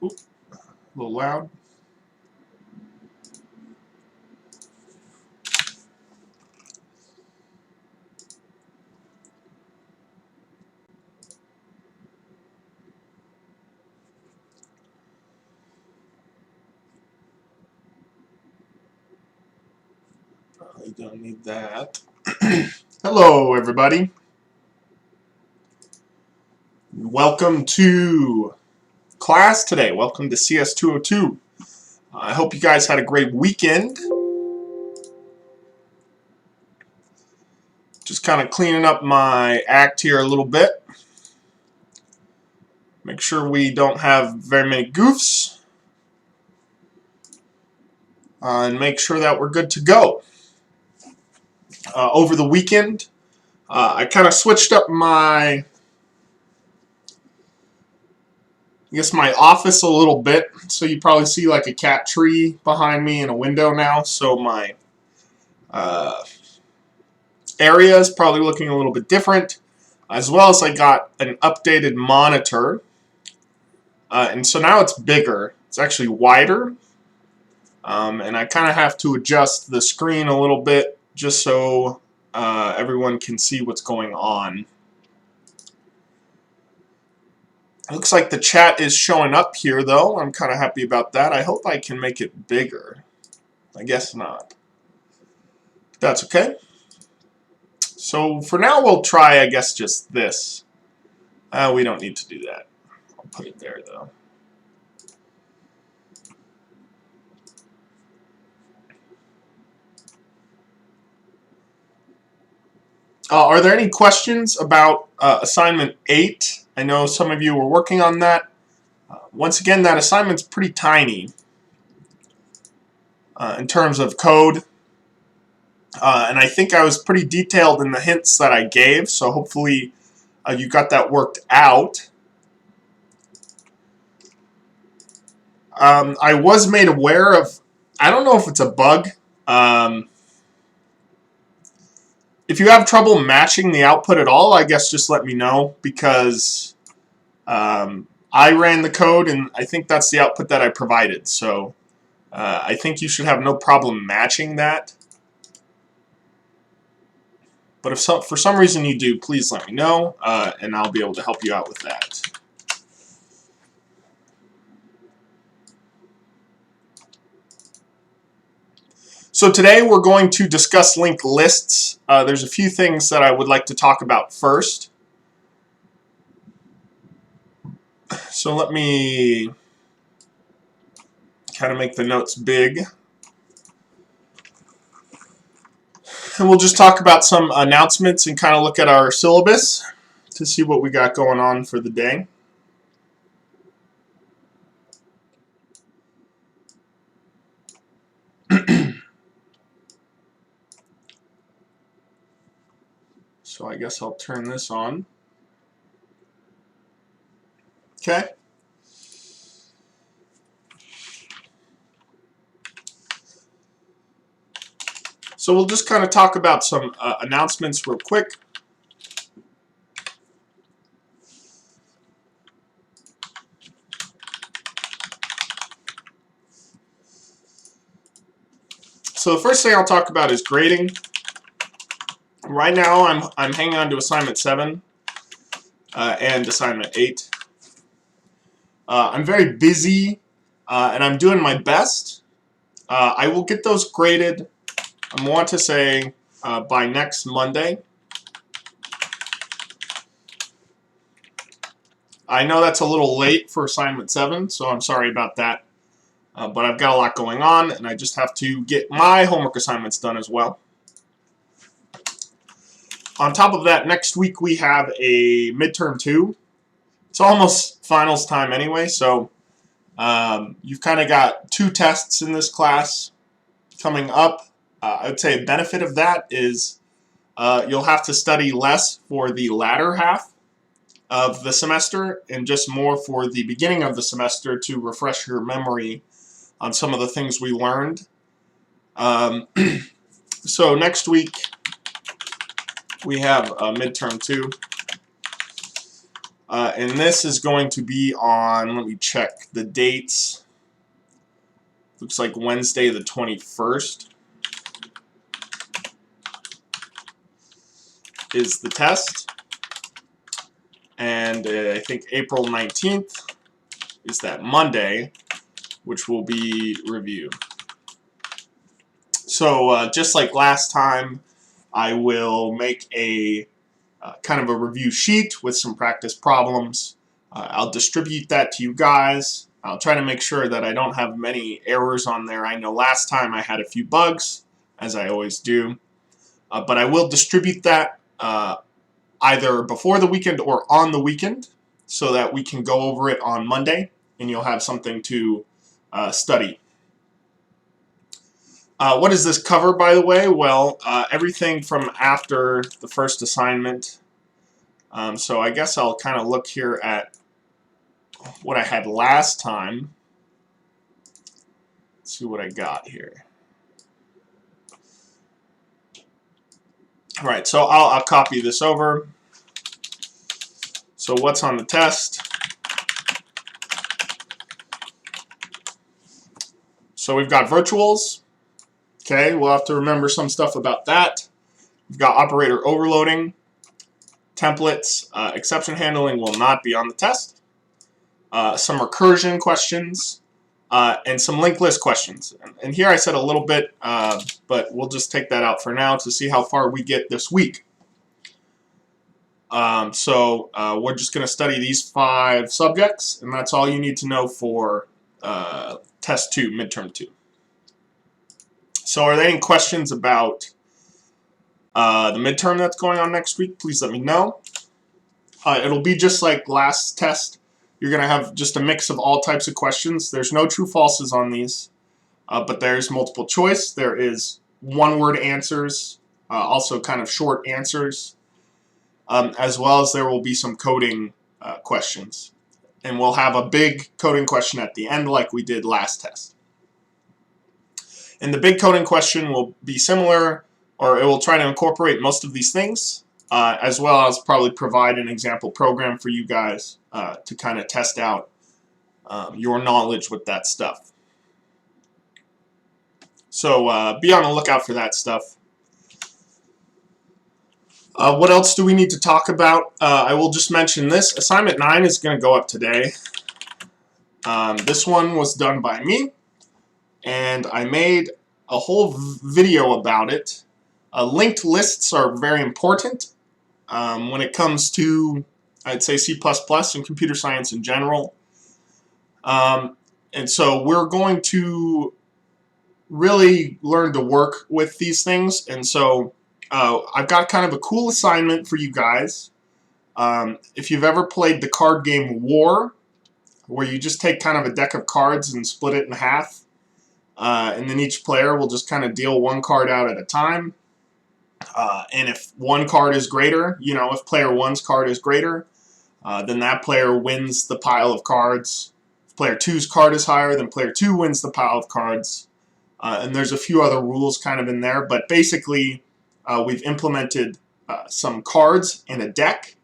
Oop, a little loud. Probably don't need that. Hello, everybody. Welcome to class today. Welcome to CS202. I hope you guys had a great weekend. Just kind of cleaning up my act here a little bit. Make sure we don't have very many goofs. And make sure that we're good to go. Over the weekend, I kind of switched up my office a little bit. So you probably see like a cat tree behind me and a window now. So my area is probably looking a little bit different. As well as I got an updated monitor. And so now it's bigger. It's actually wider. And I kind of have to adjust the screen a little bit just so everyone can see what's going on. It looks like the chat is showing up here, though. I'm kind of happy about that. I hope I can make it bigger. I guess not. That's okay. So for now, we'll try, I guess, just this. We don't need to do that. I'll put it there, though. Are there any questions about assignment 8? I know some of you were working on that. Once again, that assignment's pretty tiny in terms of code. And I think I was pretty detailed in the hints that I gave, so hopefully you got that worked out. I was made aware of, I don't know if it's a bug. If you have trouble matching the output at all, I guess just let me know, because I ran the code and I think that's the output that I provided. So I think you should have no problem matching that. But if for some reason you do, please let me know, and I'll be able to help you out with that. So today we're going to discuss linked lists. There's a few things that I would like to talk about first. So let me kind of make the notes big. And we'll just talk about some announcements and kind of look at our syllabus to see what we got going on for the day. So I guess I'll turn this on. Okay. So we'll just kind of talk about some announcements real quick. So the first thing I'll talk about is grading. Right now I'm hanging on to assignment 7 and assignment 8. I'm very busy and I'm doing my best. I will get those graded, I want to say, by next Monday. I know that's a little late for assignment 7, so I'm sorry about that. But I've got a lot going on, and I just have to get my homework assignments done as well. On top of that, next week we have a midterm 2. It's almost finals time anyway, so you've kind of got 2 tests in this class coming up. I would say a benefit of that is you'll have to study less for the latter half of the semester and just more for the beginning of the semester to refresh your memory on some of the things we learned. So next week we have midterm 2. And this is going to be on, let me check the dates. Looks like Wednesday the 21st is the test. And I think April 19th is that Monday, which will be review. So just like last time, I will make a kind of a review sheet with some practice problems. I'll distribute that to you guys. I'll try to make sure that I don't have many errors on there. I know last time I had a few bugs, as I always do. But I will distribute that either before the weekend or on the weekend so that we can go over it on Monday and you'll have something to study. What does this cover, by the way? Well, everything from after the first assignment. So I guess I'll kind of look here at what I had last time. Let's see what I got here. All right, so I'll copy this over. So what's on the test? So we've got virtuals. Okay, we'll have to remember some stuff about that. We've got operator overloading, templates, exception handling will not be on the test, some recursion questions, and some linked list questions. And here I said a little bit, but we'll just take that out for now to see how far we get this week. So we're just going to study these 5 subjects, and that's all you need to know for test 2, midterm 2. So are there any questions about the midterm that's going on next week? Please let me know. It'll be just like last test. You're going to have just a mix of all types of questions. There's no true falses on these, but there's multiple choice. There is one-word answers, also kind of short answers, as well as there will be some coding questions. And we'll have a big coding question at the end like we did last test. And the big coding question will be similar, or it will try to incorporate most of these things, as well as probably provide an example program for you guys to kind of test out your knowledge with that stuff. So be on the lookout for that stuff. What else do we need to talk about? I will just mention this. Assignment 9 is going to go up today. This one was done by me, and I made a whole video about it. Linked lists are very important when it comes to, I'd say, C++ and computer science in general. And so we're going to really learn to work with these things. And so I've got kind of a cool assignment for you guys. If you've ever played the card game War, where you just take kind of a deck of cards and split it in half, and then each player will just kind of deal one card out at a time. And if one card is greater, you know, if player 1's card is greater, then that player wins the pile of cards. If player 2's card is higher, then player 2 wins the pile of cards. And there's a few other rules kind of in there, but basically we've implemented some cards in a deck,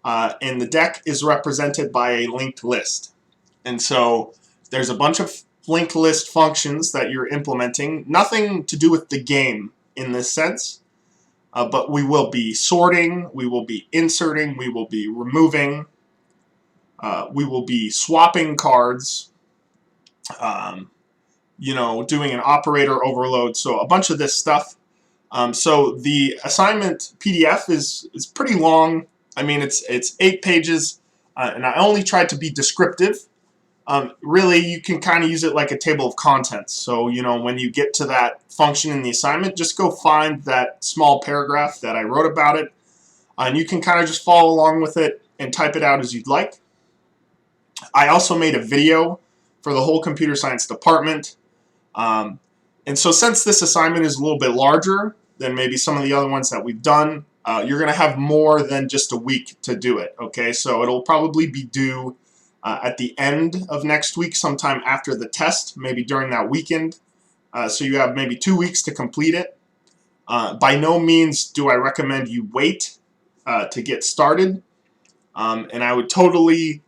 and the deck is represented by a linked list. And so there's a bunch of linked list functions that you're implementing, nothing to do with the game in this sense, but we will be sorting, we will be inserting, we will be removing, we will be swapping cards, you know, doing an operator overload, so a bunch of this stuff. So the assignment PDF is pretty long. I mean, it's 8 pages, and I only tried to be descriptive. Really, you can kind of use it like a table of contents. So, you know, when you get to that function in the assignment, just go find that small paragraph that I wrote about it, and you can kind of just follow along with it and type it out as you'd like. I also made a video for the whole computer science department. And so since this assignment is a little bit larger than maybe some of the other ones that we've done, you're going to have more than just a week to do it, okay? So it'll probably be due at the end of next week, sometime after the test, maybe during that weekend. So you have maybe 2 weeks to complete it. By no means do I recommend you wait to get started. And I would totally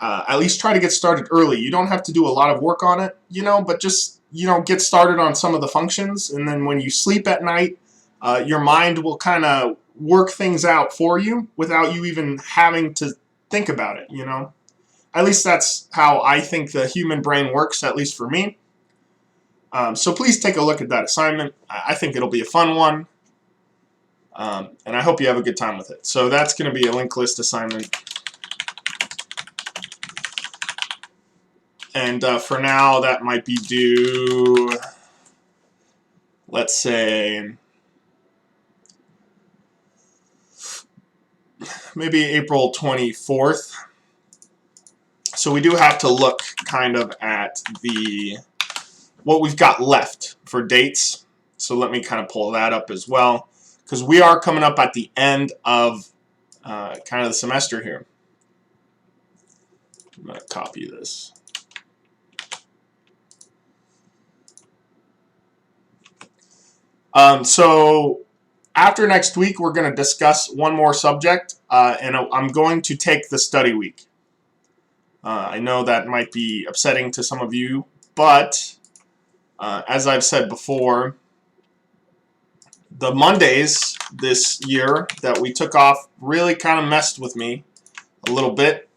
at least try to get started early. You don't have to do a lot of work on it, but just, get started on some of the functions. And then when you sleep at night, your mind will kind of work things out for you without you even having to think about it, At least that's how I think the human brain works, at least for me. So please take a look at that assignment. I think it'll be a fun one. And I hope you have a good time with it. So that's going to be a linked list assignment. And for now, that might be due, let's say, maybe April 24th. So we do have to look kind of at what we've got left for dates. So let me kind of pull that up as well, because we are coming up at the end of kind of the semester here. I'm going to copy this. So after next week, we're going to discuss one more subject, and I'm going to take the study week. I know that might be upsetting to some of you, but as I've said before, the Mondays this year that we took off really kind of messed with me a little bit,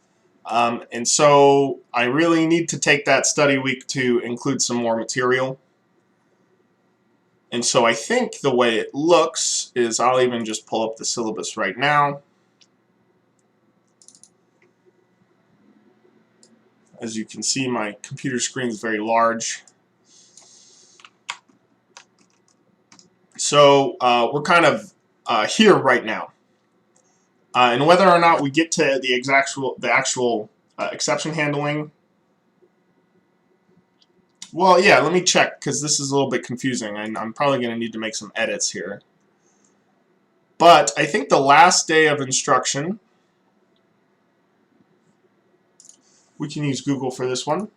and so I really need to take that study week to include some more material. And so I think the way it looks is, I'll even just pull up the syllabus right now. As you can see, my computer screen is very large. So we're kind of here right now. And whether or not we get to the actual exception handling, well, yeah, let me check, because this is a little bit confusing, and I'm probably going to need to make some edits here. But I think the last day of instruction, we can use Google for this one.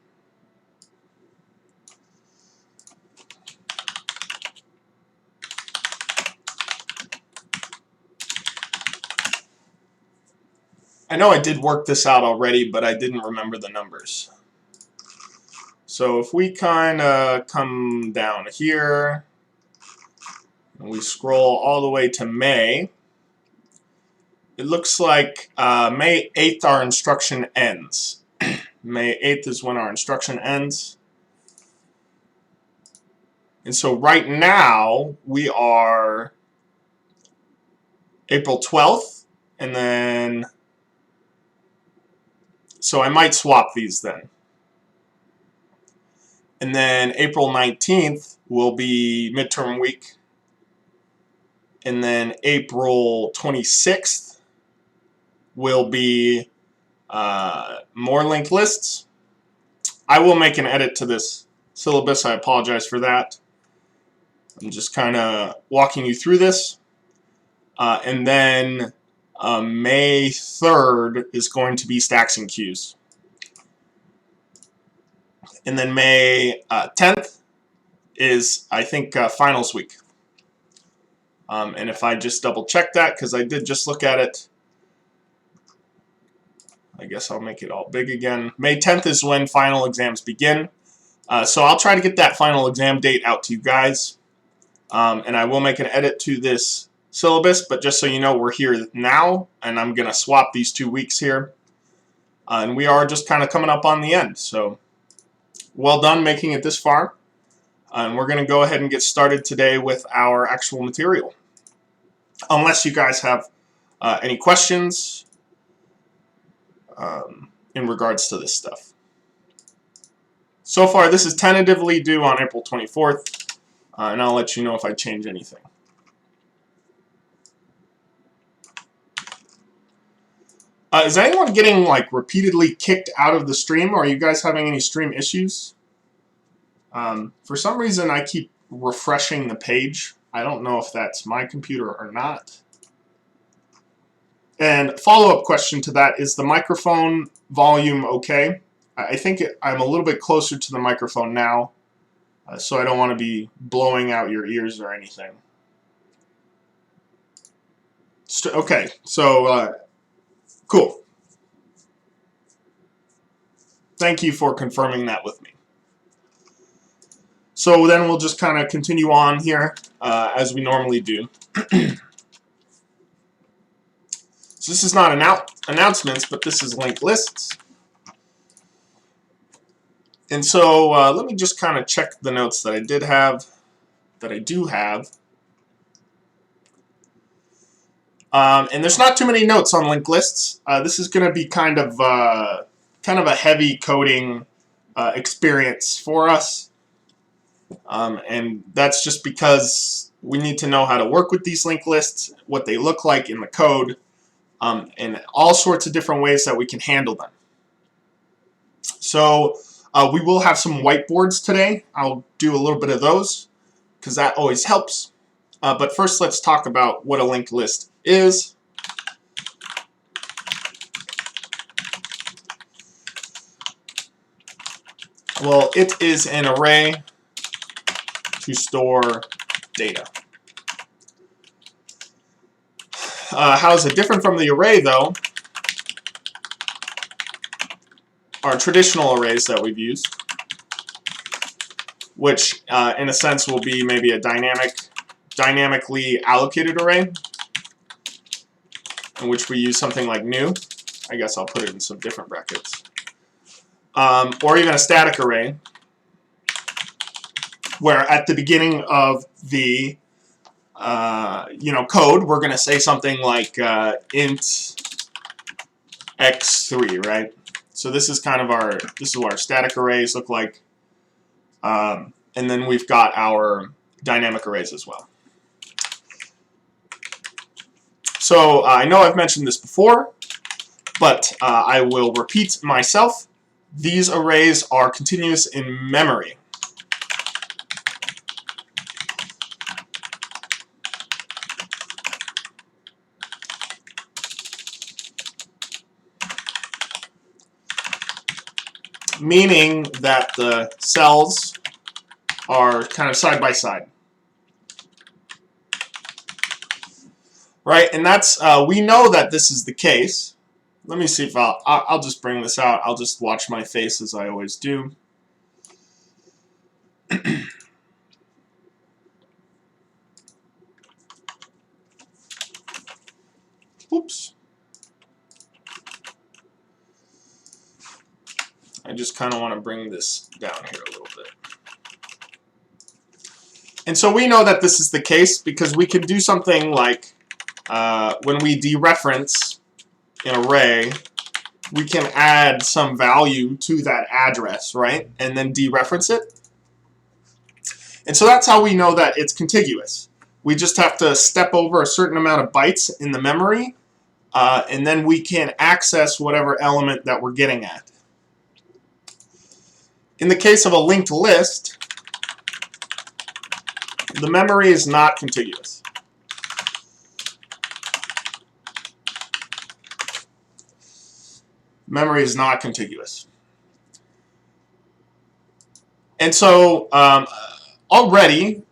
I know I did work this out already, but I didn't remember the numbers. So if we kind of come down here, and we scroll all the way to May, it looks like May 8th our instruction ends. May 8th is when our instruction ends. And so right now we are April 12th, and then, so I might swap these then. And then April 19th will be midterm week. And then April 26th will be more linked lists. I will make an edit to this syllabus. I apologize for that. I'm just kind of walking you through this. And then May 3rd is going to be stacks and queues. And then May 10th is, I think, finals week. And if I just double check that, because I did just look at it, I guess I'll make it all big again. May 10th is when final exams begin. So I'll try to get that final exam date out to you guys. And I will make an edit to this syllabus, but just so you know, we're here now, and I'm going to swap these 2 weeks here. And we are just kind of coming up on the end. So well done making it this far. And we're going to go ahead and get started today with our actual material. Unless you guys have any questions in regards to this stuff. So far, this is tentatively due on April 24th, and I'll let you know if I change anything. Is anyone getting repeatedly kicked out of the stream, or are you guys having any stream issues? For some reason, I keep refreshing the page. I don't know if that's my computer or not. And follow-up question to that, is the microphone volume okay? I think I'm a little bit closer to the microphone now, so I don't want to be blowing out your ears or anything. Okay, so Cool. Thank you for confirming that with me. So then we'll just kind of continue on here as we normally do. So this is not announcements, but this is linked lists. And so let me just kind of check the notes that I do have. And there's not too many notes on linked lists. This is going to be kind of a heavy coding experience for us. And that's just because we need to know how to work with these linked lists, what they look like in the code, and all sorts of different ways that we can handle them. So we will have some whiteboards today. I'll do a little bit of those because that always helps. But first, let's talk about what a linked list is. Well, it is an array to store data. How is it different from the array, though? Our traditional arrays that we've used, which in a sense will be maybe a dynamically allocated array, in which we use something like new. I guess I'll put it in some different brackets. Or even a static array, where at the beginning of the code, we're going to say something like int x3, right? So this is kind of what our static arrays look like. And then we've got our dynamic arrays as well. So I know I've mentioned this before, but I will repeat myself. These arrays are continuous in memory. Meaning that the cells are kind of side by side. Right, and that's, we know that this is the case. Let me see if I'll just bring this out. I'll just watch my face as I always do. Oops. I just kind of want to bring this down here a little bit. And so we know that this is the case because we can do something like when we dereference an array, we can add some value to that address, right? And then dereference it. And so that's how we know that it's contiguous. We just have to step over a certain amount of bytes in the memory, and then we can access whatever element that we're getting at. In the case of a linked list, the memory is not contiguous. Memory is not contiguous. And so already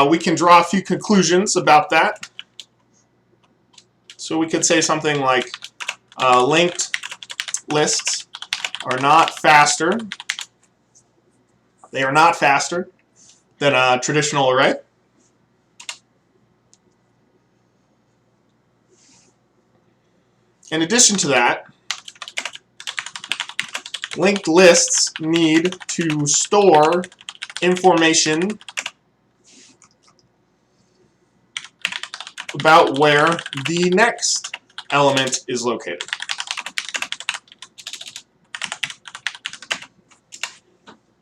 we can draw a few conclusions about that. So we could say something like linked lists are not faster. They are not faster than a traditional array. In addition to that, linked lists need to store information about where the next element is located.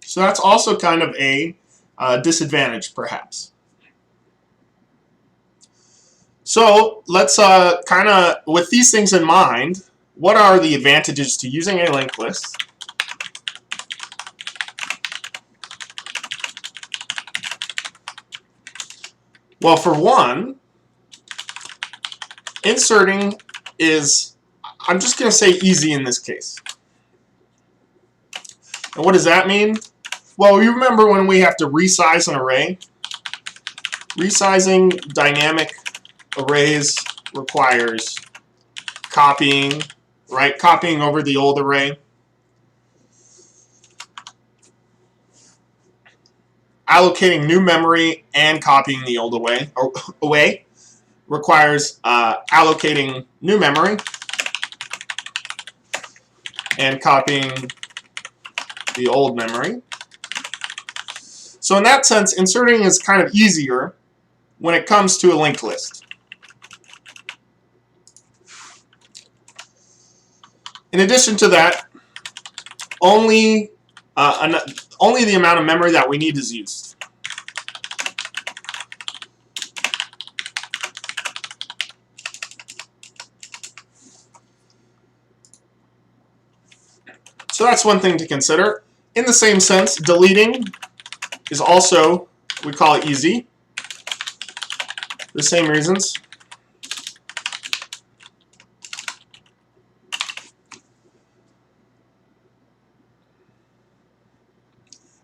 So that's also kind of a disadvantage, perhaps. So let's kind of, with these things in mind, what are the advantages to using a linked list? Well, for one, inserting is, I'm just going to say easy in this case. And what does that mean? Well, you remember when we have to resize an array? Resizing dynamic arrays requires copying right? Copying over the old array. Allocating new memory and copying the old away requires allocating new memory and copying the old memory. So in that sense, inserting is kind of easier when it comes to a linked list. In addition to that, only the amount of memory that we need is used. So that's one thing to consider. In the same sense, deleting is also, we call it easy. The same reasons.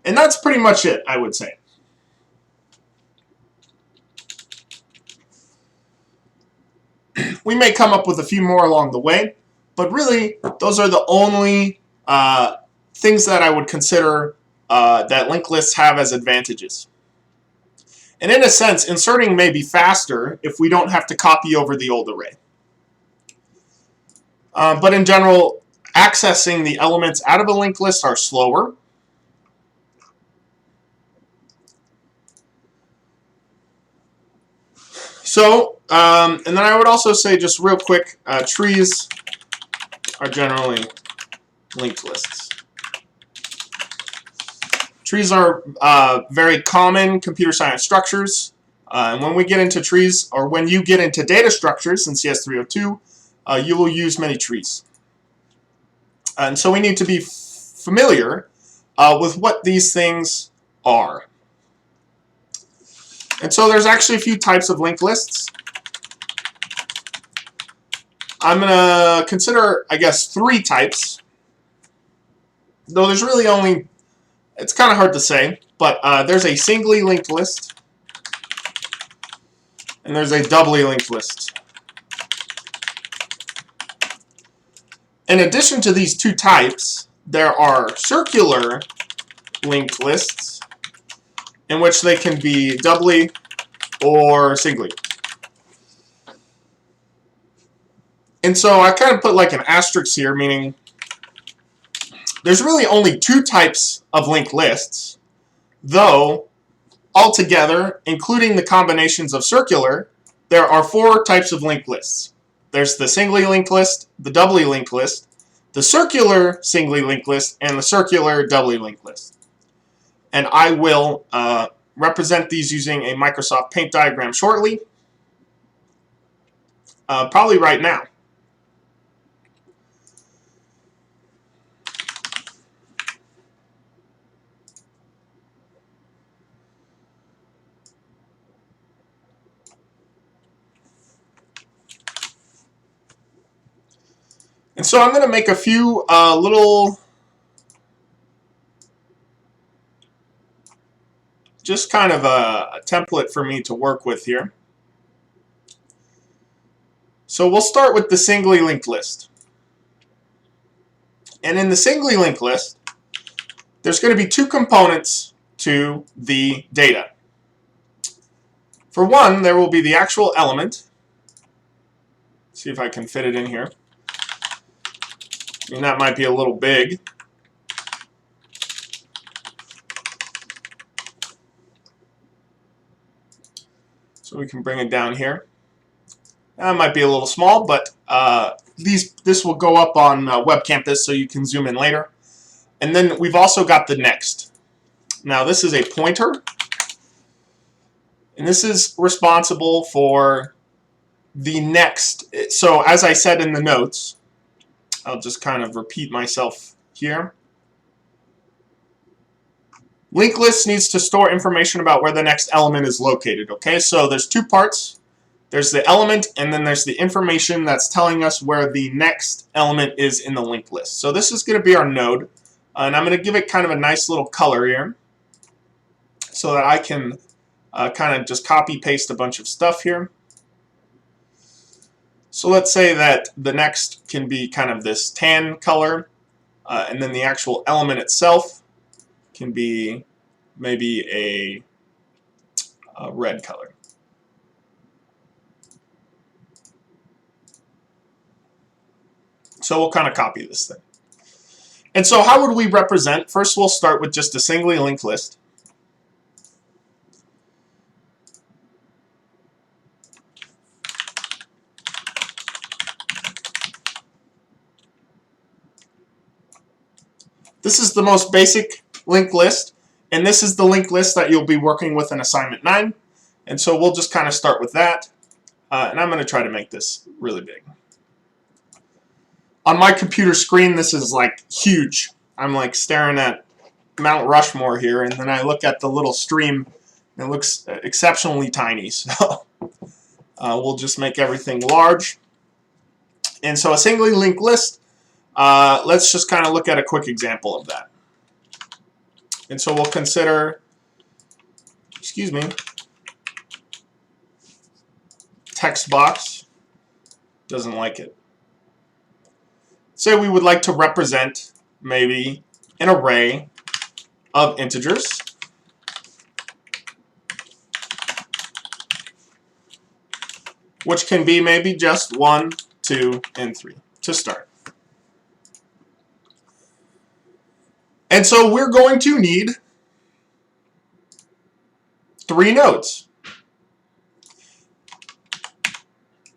And that's pretty much it, I would say. We may come up with a few more along the way, but really, those are the only things that I would consider that linked lists have as advantages. And in a sense, inserting may be faster if we don't have to copy over the old array. But in general, accessing the elements out of a linked list are slower. So, and then I would also say, just real quick, trees are generally linked lists. Trees are very common computer science structures. And when we get into trees, or when you get into data structures in CS302, you will use many trees. And so we need to be familiar with what these things are. And so there's actually a few types of linked lists. I'm going to consider, I guess, 3 types. Though there's really only, it's kind of hard to say, but there's a singly linked list, and there's a doubly linked list. In addition to these 2 types, there are circular linked lists, in which they can be doubly or singly. And so I kind of put like an asterisk here, meaning there's really only 2 types of linked lists, though altogether, including the combinations of circular, there are 4 types of linked lists. There's the singly linked list, the doubly linked list, the circular singly linked list, and the circular doubly linked list. And I will represent these using a Microsoft Paint diagram shortly, probably right now. And so I'm going to make a few little, just kind of a template for me to work with here. So we'll start with the singly linked list. And in the singly linked list, there's going to be 2 components to the data. For one, there will be the actual element. See if I can fit it in here. I mean, that might be a little big. So we can bring it down here. That might be a little small, but this will go up on Web Campus, so you can zoom in later. And then we've also got the next. Now this is a pointer, and this is responsible for the next. So as I said in the notes, I'll just kind of repeat myself here. Linked list needs to store information about where the next element is located. Okay, so there's 2 parts. There's the element, and then there's the information that's telling us where the next element is in the linked list. So this is going to be our node, and I'm going to give it kind of a nice little color here so that I can kind of just copy paste a bunch of stuff here. So let's say that the next can be kind of this tan color, and then the actual element itself can be maybe a red color. So we'll kind of copy this thing. And so how would we represent? First, we'll start with just a singly linked list. This is the most basic linked list, and this is the linked list that you'll be working with in assignment 9. And so we'll just kind of start with that. And I'm going to try to make this really big. On my computer screen, this is like huge. I'm like staring at Mount Rushmore here, and then I look at the little stream, and it looks exceptionally tiny. So we'll just make everything large. And so a singly linked list, let's just kind of look at a quick example of that. And so we'll consider, excuse me, text box, doesn't like it. Say we would like to represent maybe an array of integers. Which can be maybe just 1, 2, and 3 to start. And so we're going to need 3 nodes.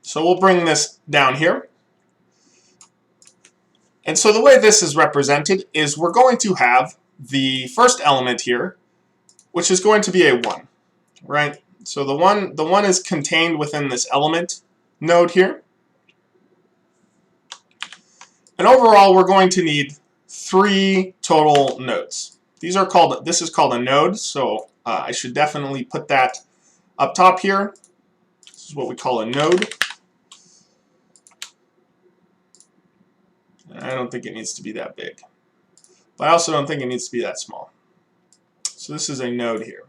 So we'll bring this down here. And so the way this is represented is we're going to have the first element here, which is going to be a 1, right? So the one is contained within this element node here. And overall, we're going to need 3 total nodes. This is called a node, so I should definitely put that up top here. This is what we call a node. I don't think it needs to be that big, but I also don't think it needs to be that small. So this is a node here.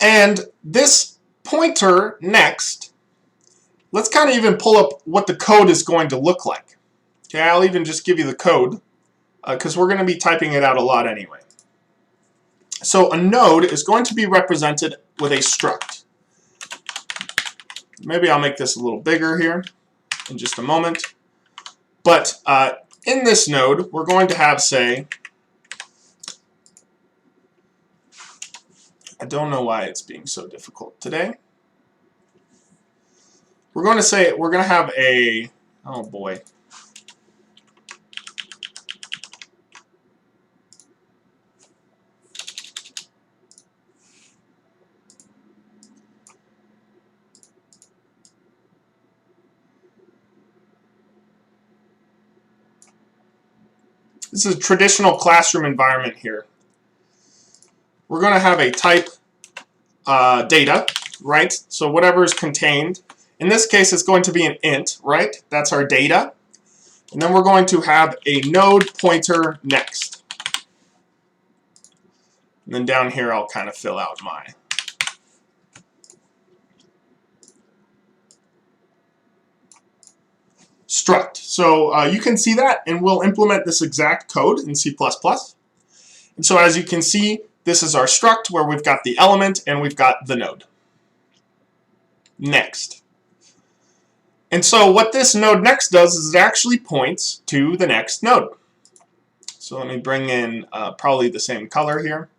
And this pointer next, let's kind of even pull up what the code is going to look like. Okay, I'll even just give you the code because we're going to be typing it out a lot anyway. So a node is going to be represented with a struct. Maybe I'll make this a little bigger here in just a moment. But in this node, we're going to have, say, I don't know why it's being so difficult today. We're going to have a, oh boy. This is a traditional classroom environment here. We're going to have a type data, right? So whatever is contained. In this case, it's going to be an int, right? That's our data. And then we're going to have a node pointer next. And then down here, I'll kind of fill out my struct. So you can see that, and we'll implement this exact code in C++. And so as you can see, this is our struct where we've got the element and we've got the node. Next. And so what this node next does is it actually points to the next node. So let me bring in probably the same color here.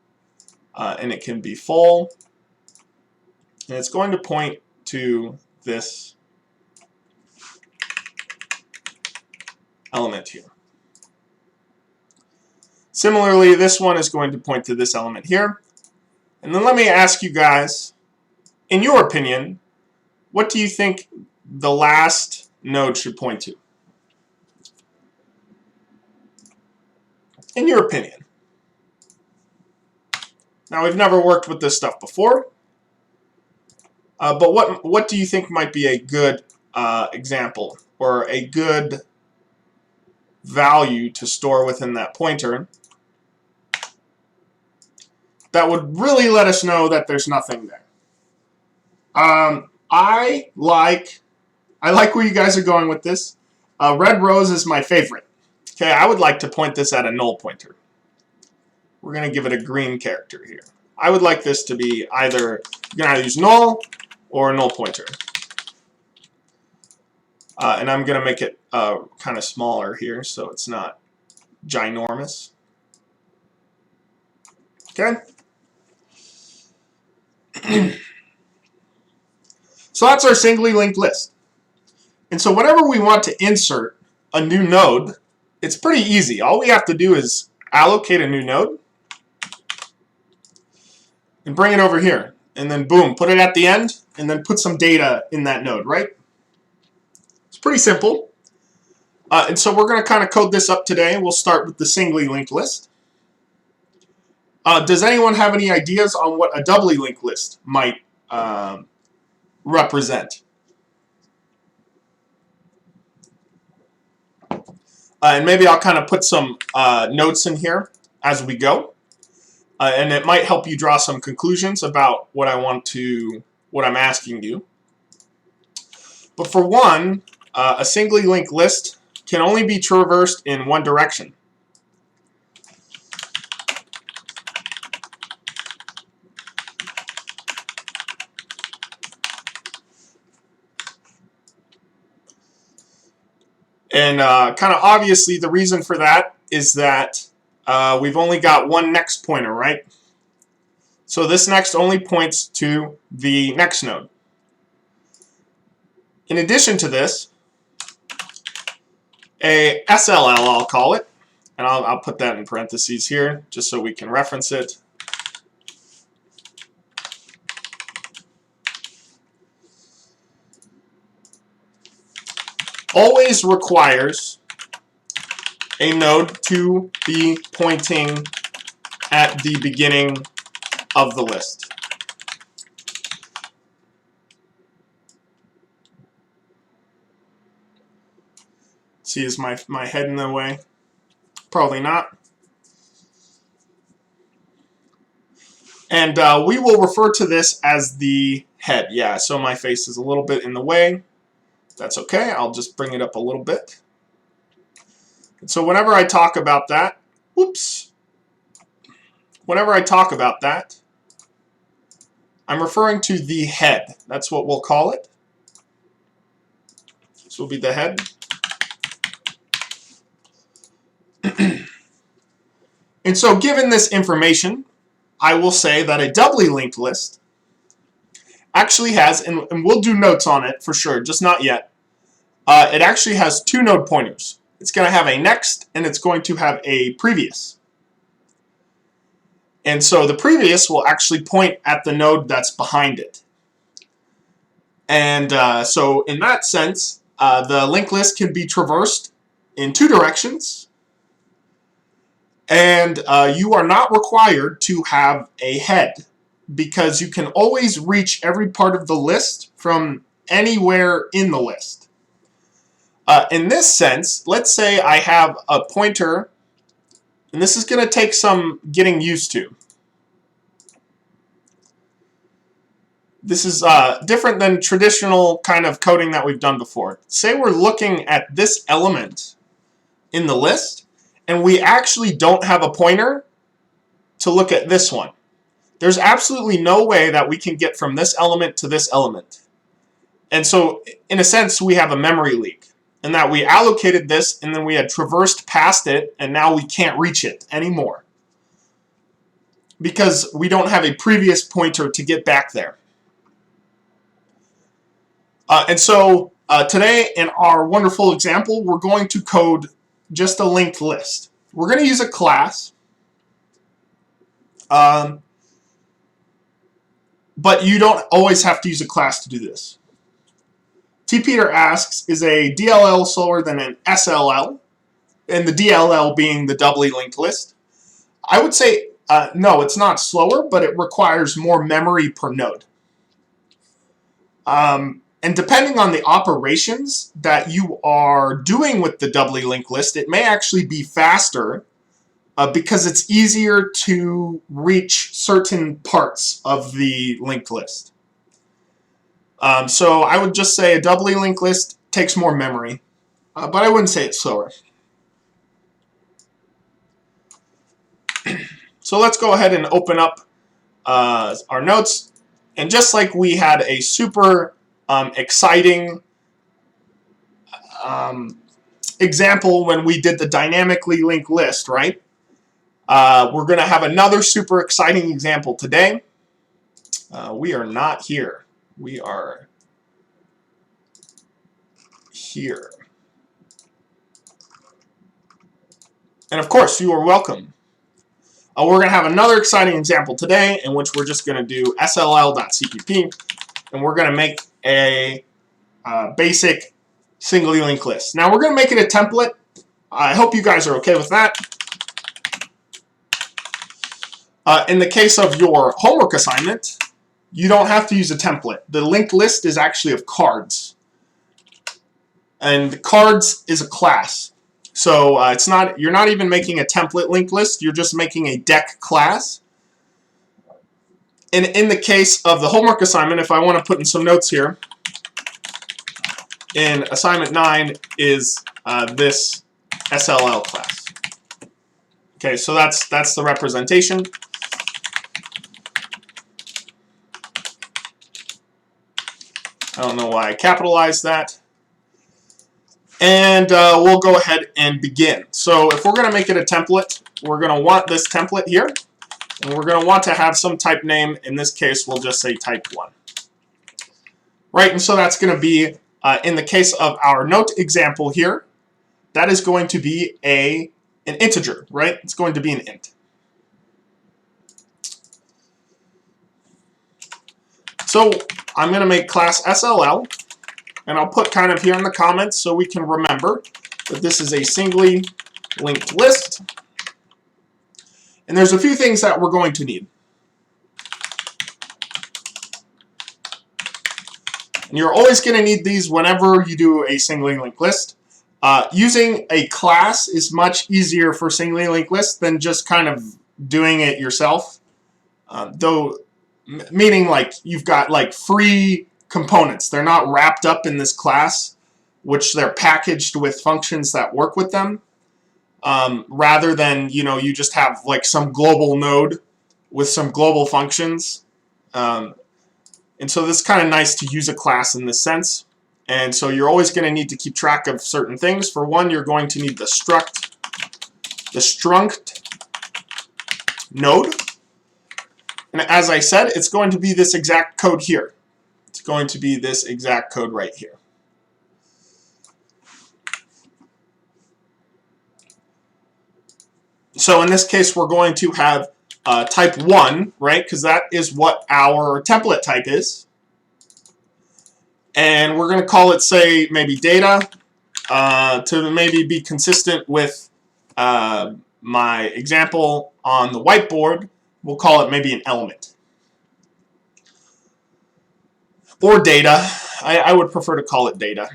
And it can be full. And it's going to point to this element here. Similarly, this one is going to point to this element here. And then let me ask you guys, in your opinion, what do you think the last node should point to? In your opinion. Now, we've never worked with this stuff before, but what do you think might be a good example or a good value to store within that pointer that would really let us know that there's nothing there? I like where you guys are going with this. Red rose is my favorite. Okay, I would like to point this at a null pointer. We're going to give it a green character here. I would like this to be either, you're going to use null or a null pointer. And I'm going to make it kind of smaller here so it's not ginormous. Okay? So that's our singly linked list. And so whenever we want to insert a new node, it's pretty easy. All we have to do is allocate a new node and bring it over here. And then boom, put it at the end, and then put some data in that node, right? It's pretty simple. And so we're going to kind of code this up today. We'll start with the singly linked list. Does anyone have any ideas on what a doubly linked list might represent? And maybe I'll kind of put some notes in here as we go. And it might help you draw some conclusions about what I'm asking you. But for one, a singly linked list can only be traversed in one direction. And kind of obviously the reason for that is that we've only got one next pointer, right? So this next only points to the next node. In addition to this, a SLL, I'll call it, and I'll put that in parentheses here just so we can reference it. Always requires a node to be pointing at the beginning of the list. See, is my head in the way? Probably not. And we will refer to this as the head. Yeah, so my face is a little bit in the way. That's okay. I'll just bring it up a little bit. And so whenever I talk about that, whenever I talk about that, I'm referring to the head. That's what we'll call it. This will be the head. And so given this information, I will say that a doubly linked list actually has, and we'll do notes on it for sure, just not yet, it actually has two node pointers. It's going to have a next, and it's going to have a previous. And so the previous will actually point at the node that's behind it. And so in that sense, the linked list can be traversed in two directions. And you are not required to have a head, because you can always reach every part of the list from anywhere in the list. In this sense, let's say I have a pointer, and this is going to take some getting used to. This is different than traditional kind of coding that we've done before. Say we're looking at this element in the list, and we actually don't have a pointer to look at this one. There's absolutely no way that we can get from this element to this element. And so, in a sense, we have a memory leak, in that we allocated this, and then we had traversed past it, and now we can't reach it anymore, because we don't have a previous pointer to get back there. And so, today, in our wonderful example, we're going to code just a linked list. We're going to use a class, but you don't always have to use a class to do this. T. Peter asks, is a DLL slower than an SLL? And the DLL being the doubly linked list. I would say no, it's not slower, but it requires more memory per node. And depending on the operations that you are doing with the doubly linked list, it may actually be faster because it's easier to reach certain parts of the linked list. So I would just say a doubly linked list takes more memory, but I wouldn't say it's slower. So let's go ahead and open up our notes. And just like we had a super exciting example when we did the dynamically linked list, right? We're going to have another super exciting example today. We are not here. We are here. And of course, you are welcome. We're going to have another exciting example today in which we're just going to do sll.cpp, and we're going to make a basic singly linked list. Now we're going to make it a template. I hope you guys are okay with that. In the case of your homework assignment, you don't have to use a template. The linked list is actually of cards. And cards is a class. So you're not even making a template linked list, you're just making a deck class. And in the case of the homework assignment, if I want to put in some notes here, in assignment 9 is this SLL class. Okay, so that's the representation. I don't know why I capitalized that. And we'll go ahead and begin. So if we're going to make it a template, we're going to want this template here. And we're going to want to have some type name. In this case, we'll just say type 1. Right, and so that's going to be, in the case of our note example here, that is going to be an integer, right? It's going to be an int. So I'm going to make class SLL, and I'll put kind of here in the comments so we can remember that this is a singly linked list. And there's a few things that we're going to need. And you're always going to need these whenever you do a singly linked list. Using a class is much easier for singly linked lists than just kind of doing it yourself. Meaning like you've got like free components. They're not wrapped up in this class, which they're packaged with functions that work with them. Rather than, you just have like some global node with some global functions. And so this is kind of nice to use a class in this sense. And so you're always going to need to keep track of certain things. For one, you're going to need the struct node. And as I said, it's going to be this exact code here. It's going to be this exact code right here. So in this case, we're going to have type 1, right? Because that is what our template type is. And we're going to call it, say, maybe data to maybe be consistent with my example on the whiteboard. We'll call it maybe an element. Or data. I would prefer to call it data.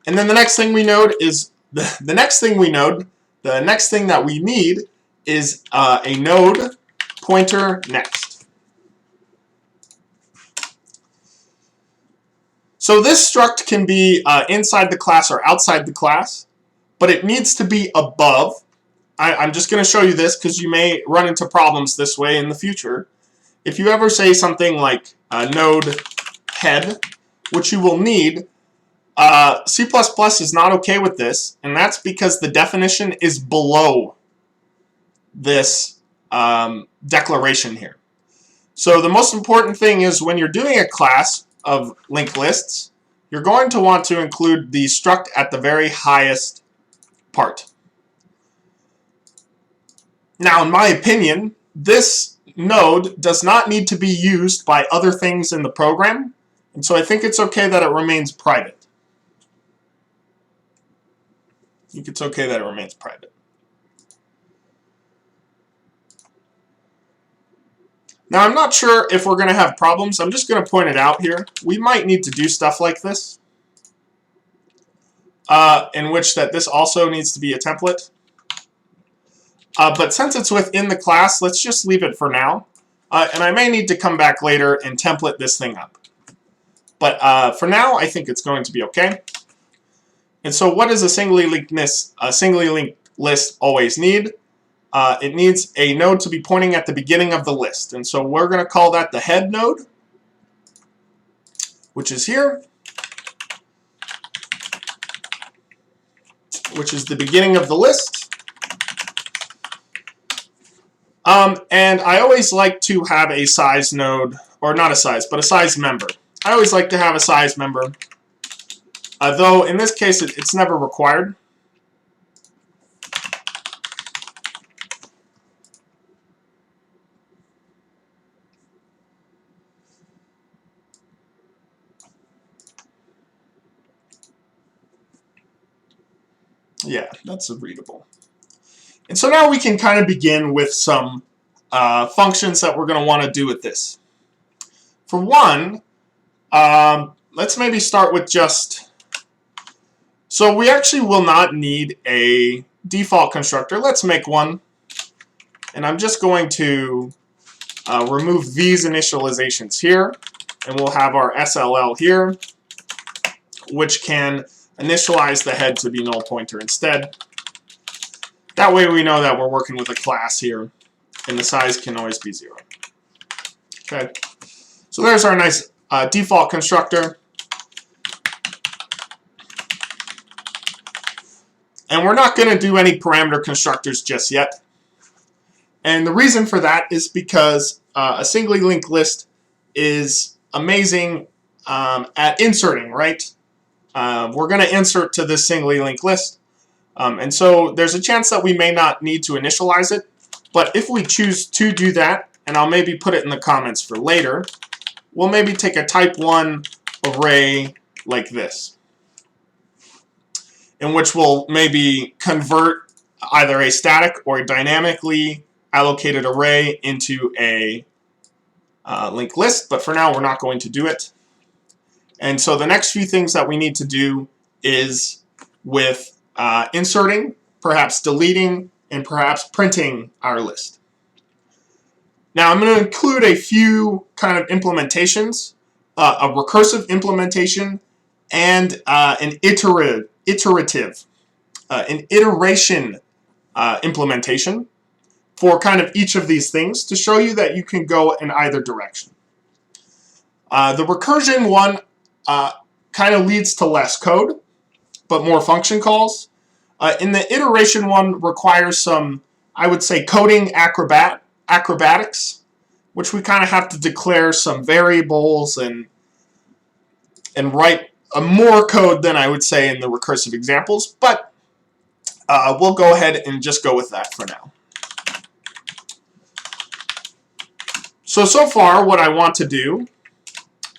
And then the next thing we node is the next thing that we need is a node pointer next. So this struct can be inside the class or outside the class, but it needs to be above. I'm just going to show you this because you may run into problems this way in the future. If you ever say something like node head, which you will need, C++ is not okay with this, and that's because the definition is below this declaration here. So the most important thing is when you're doing a class of linked lists, you're going to want to include the struct at the very highest part. Now, in my opinion, this node does not need to be used by other things in the program, and so I think it's okay that it remains private. I think it's okay that it remains private. Now, I'm not sure if we're going to have problems. I'm just going to point it out here. We might need to do stuff like this, in which that this also needs to be a template. But since it's within the class, let's just leave it for now. And I may need to come back later and template this thing up. But for now, I think it's going to be okay. And so what does a singly linked list always need? It needs a node to be pointing at the beginning of the list. And so we're going to call that the head node, which is here, which is the beginning of the list. And I always like to have a size node, or not a size, but a size member. I always like to have a size member, though in this case it's never required. Yeah, that's readable. And so now we can kind of begin with some functions that we're going to want to do with this. For one, let's maybe start with just... So we actually will not need a default constructor. Let's make one. And I'm just going to remove these initializations here. And we'll have our SLL here, which can initialize the head to be null pointer instead. That way we know that we're working with a class here, and the size can always be 0. Okay, so there's our nice default constructor. And we're not going to do any parameter constructors just yet. And the reason for that is because a singly linked list is amazing at inserting, right? We're going to insert to this singly linked list. And so there's a chance that we may not need to initialize it. But if we choose to do that, and I'll maybe put it in the comments for later, we'll maybe take a type 1 array like this, in which we'll maybe convert either a static or a dynamically allocated array into a linked list. But for now, we're not going to do it. And so the next few things that we need to do is with inserting, perhaps deleting, and perhaps printing our list. Now I'm going to include a few kind of implementations, a recursive implementation and an iteration implementation for kind of each of these things to show you that you can go in either direction. The recursion one kind of leads to less code, but more function calls. In the iteration one requires some, I would say, coding acrobatics, which we kind of have to declare some variables and write more code than I would say in the recursive examples, but we'll go ahead and just go with that for now. So far what I want to do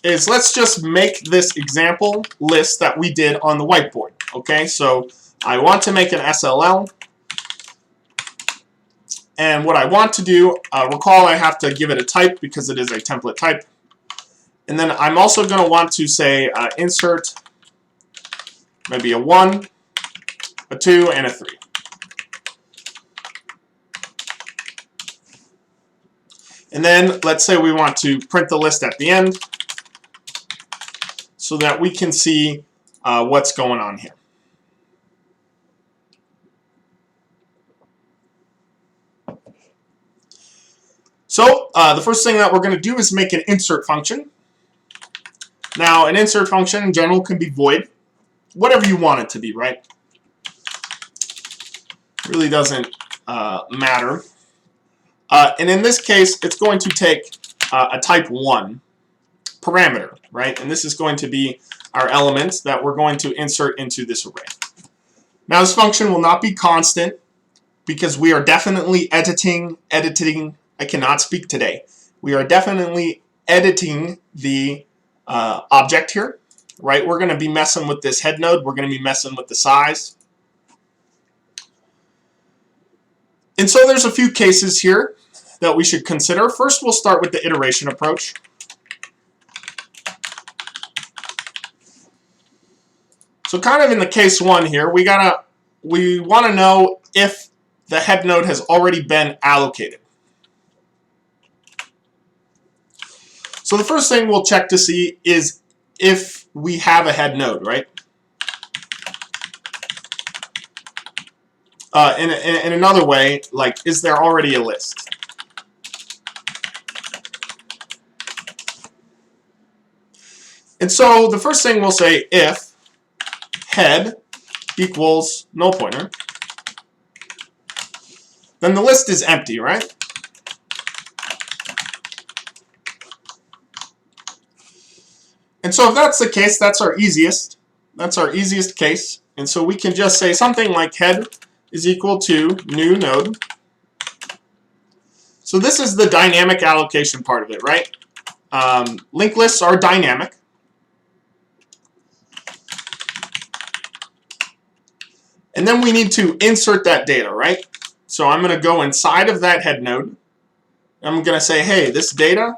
is let's just make this example list that we did on the whiteboard. Okay, so I want to make an SLL, and what I want to do, recall I have to give it a type because it is a template type, and then I'm also going to want to say insert maybe a 1, a 2, and a 3. And then let's say we want to print the list at the end so that we can see what's going on here. So the first thing that we're going to do is make an insert function. Now an insert function in general can be void, whatever you want it to be, right? Really doesn't matter. And in this case, it's going to take a type 1 parameter, right? And this is going to be our element that we're going to insert into this array. Now this function will not be constant because we are definitely editing, I cannot speak today. We are definitely editing the object here, right? We're going to be messing with this head node. We're going to be messing with the size. And so there's a few cases here that we should consider. First, we'll start with the iteration approach. So kind of in the case 1 here, we want to know if the head node has already been allocated. So the first thing we'll check to see is if we have a head node, right? In another way, like, is there already a list? And so the first thing we'll say, if head equals null pointer, then the list is empty, right? And so if that's the case, that's our easiest case. And so we can just say something like head is equal to new node. So this is the dynamic allocation part of it, right? Linked lists are dynamic. And then we need to insert that data, right? So I'm going to go inside of that head node. I'm going to say, hey, this data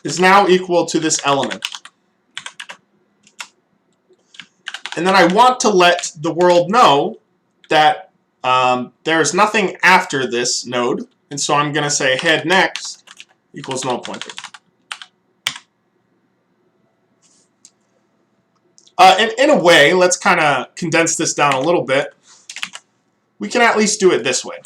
is now equal to this element. And then I want to let the world know that there's nothing after this node. And so I'm going to say head next equals null pointer. In a way, let's kind of condense this down a little bit. We can at least do it this way.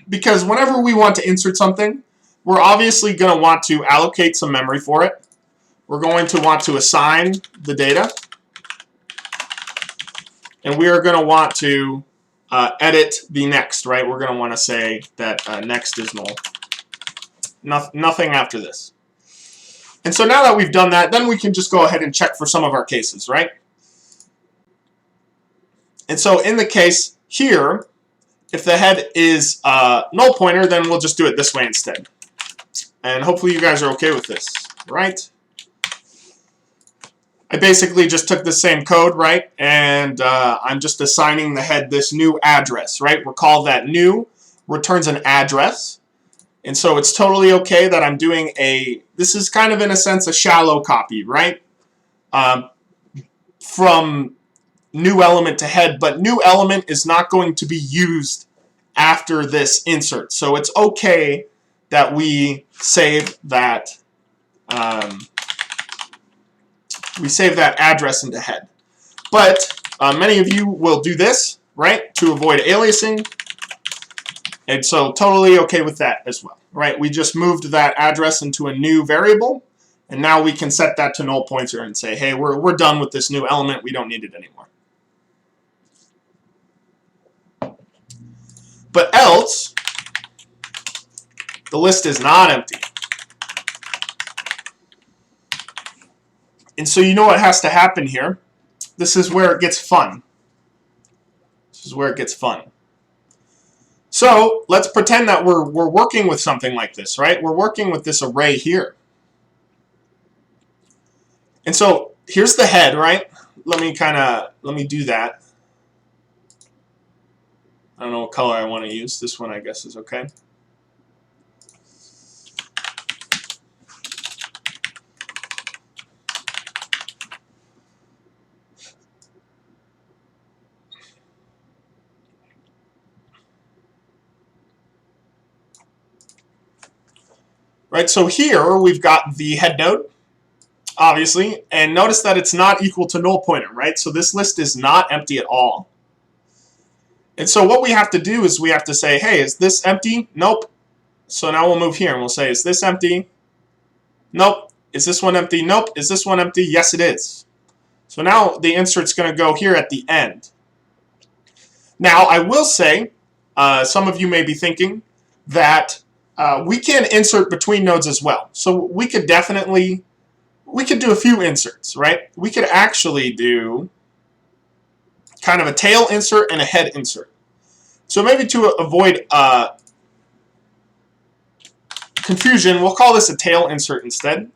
Because whenever we want to insert something, we're obviously going to want to allocate some memory for it. We're going to want to assign the data. And we are going to want to edit the next, right? We're going to want to say that next is null. Nothing after this. And so now that we've done that, then we can just go ahead and check for some of our cases, right? And so in the case here, if the head is null pointer, then we'll just do it this way instead. And hopefully you guys are okay with this, right? I basically just took the same code, right? And I'm just assigning the head this new address, right? Recall that new returns an address. And so it's totally okay that I'm doing this is kind of in a sense a shallow copy, right? From new element to head, but new element is not going to be used after this insert. So it's okay that we save that address into head. But many of you will do this, right, to avoid aliasing. And so totally okay with that as well, right? We just moved that address into a new variable, and now we can set that to null pointer and say, hey, we're done with this new element. We don't need it anymore. But else, the list is not empty. And so you know what has to happen here. This is where it gets fun. This is where it gets fun. So let's pretend that we're working with something like this, right? We're working with this array here. And so here's the head, right? Let me do that. I don't know what color I want to use. This one I guess is okay. Right, so here we've got the head node, obviously, and notice that it's not equal to null pointer, right? So this list is not empty at all. And so what we have to do is we have to say, hey, is this empty? Nope. So now we'll move here and we'll say, is this empty? Nope. Is this one empty? Nope. Is this one empty? Yes, it is. So now the insert's going to go here at the end. Now, I will say, some of you may be thinking that we can insert between nodes as well. So we could do a few inserts, right? We could actually do kind of a tail insert and a head insert. So maybe to avoid confusion, we'll call this a tail insert instead.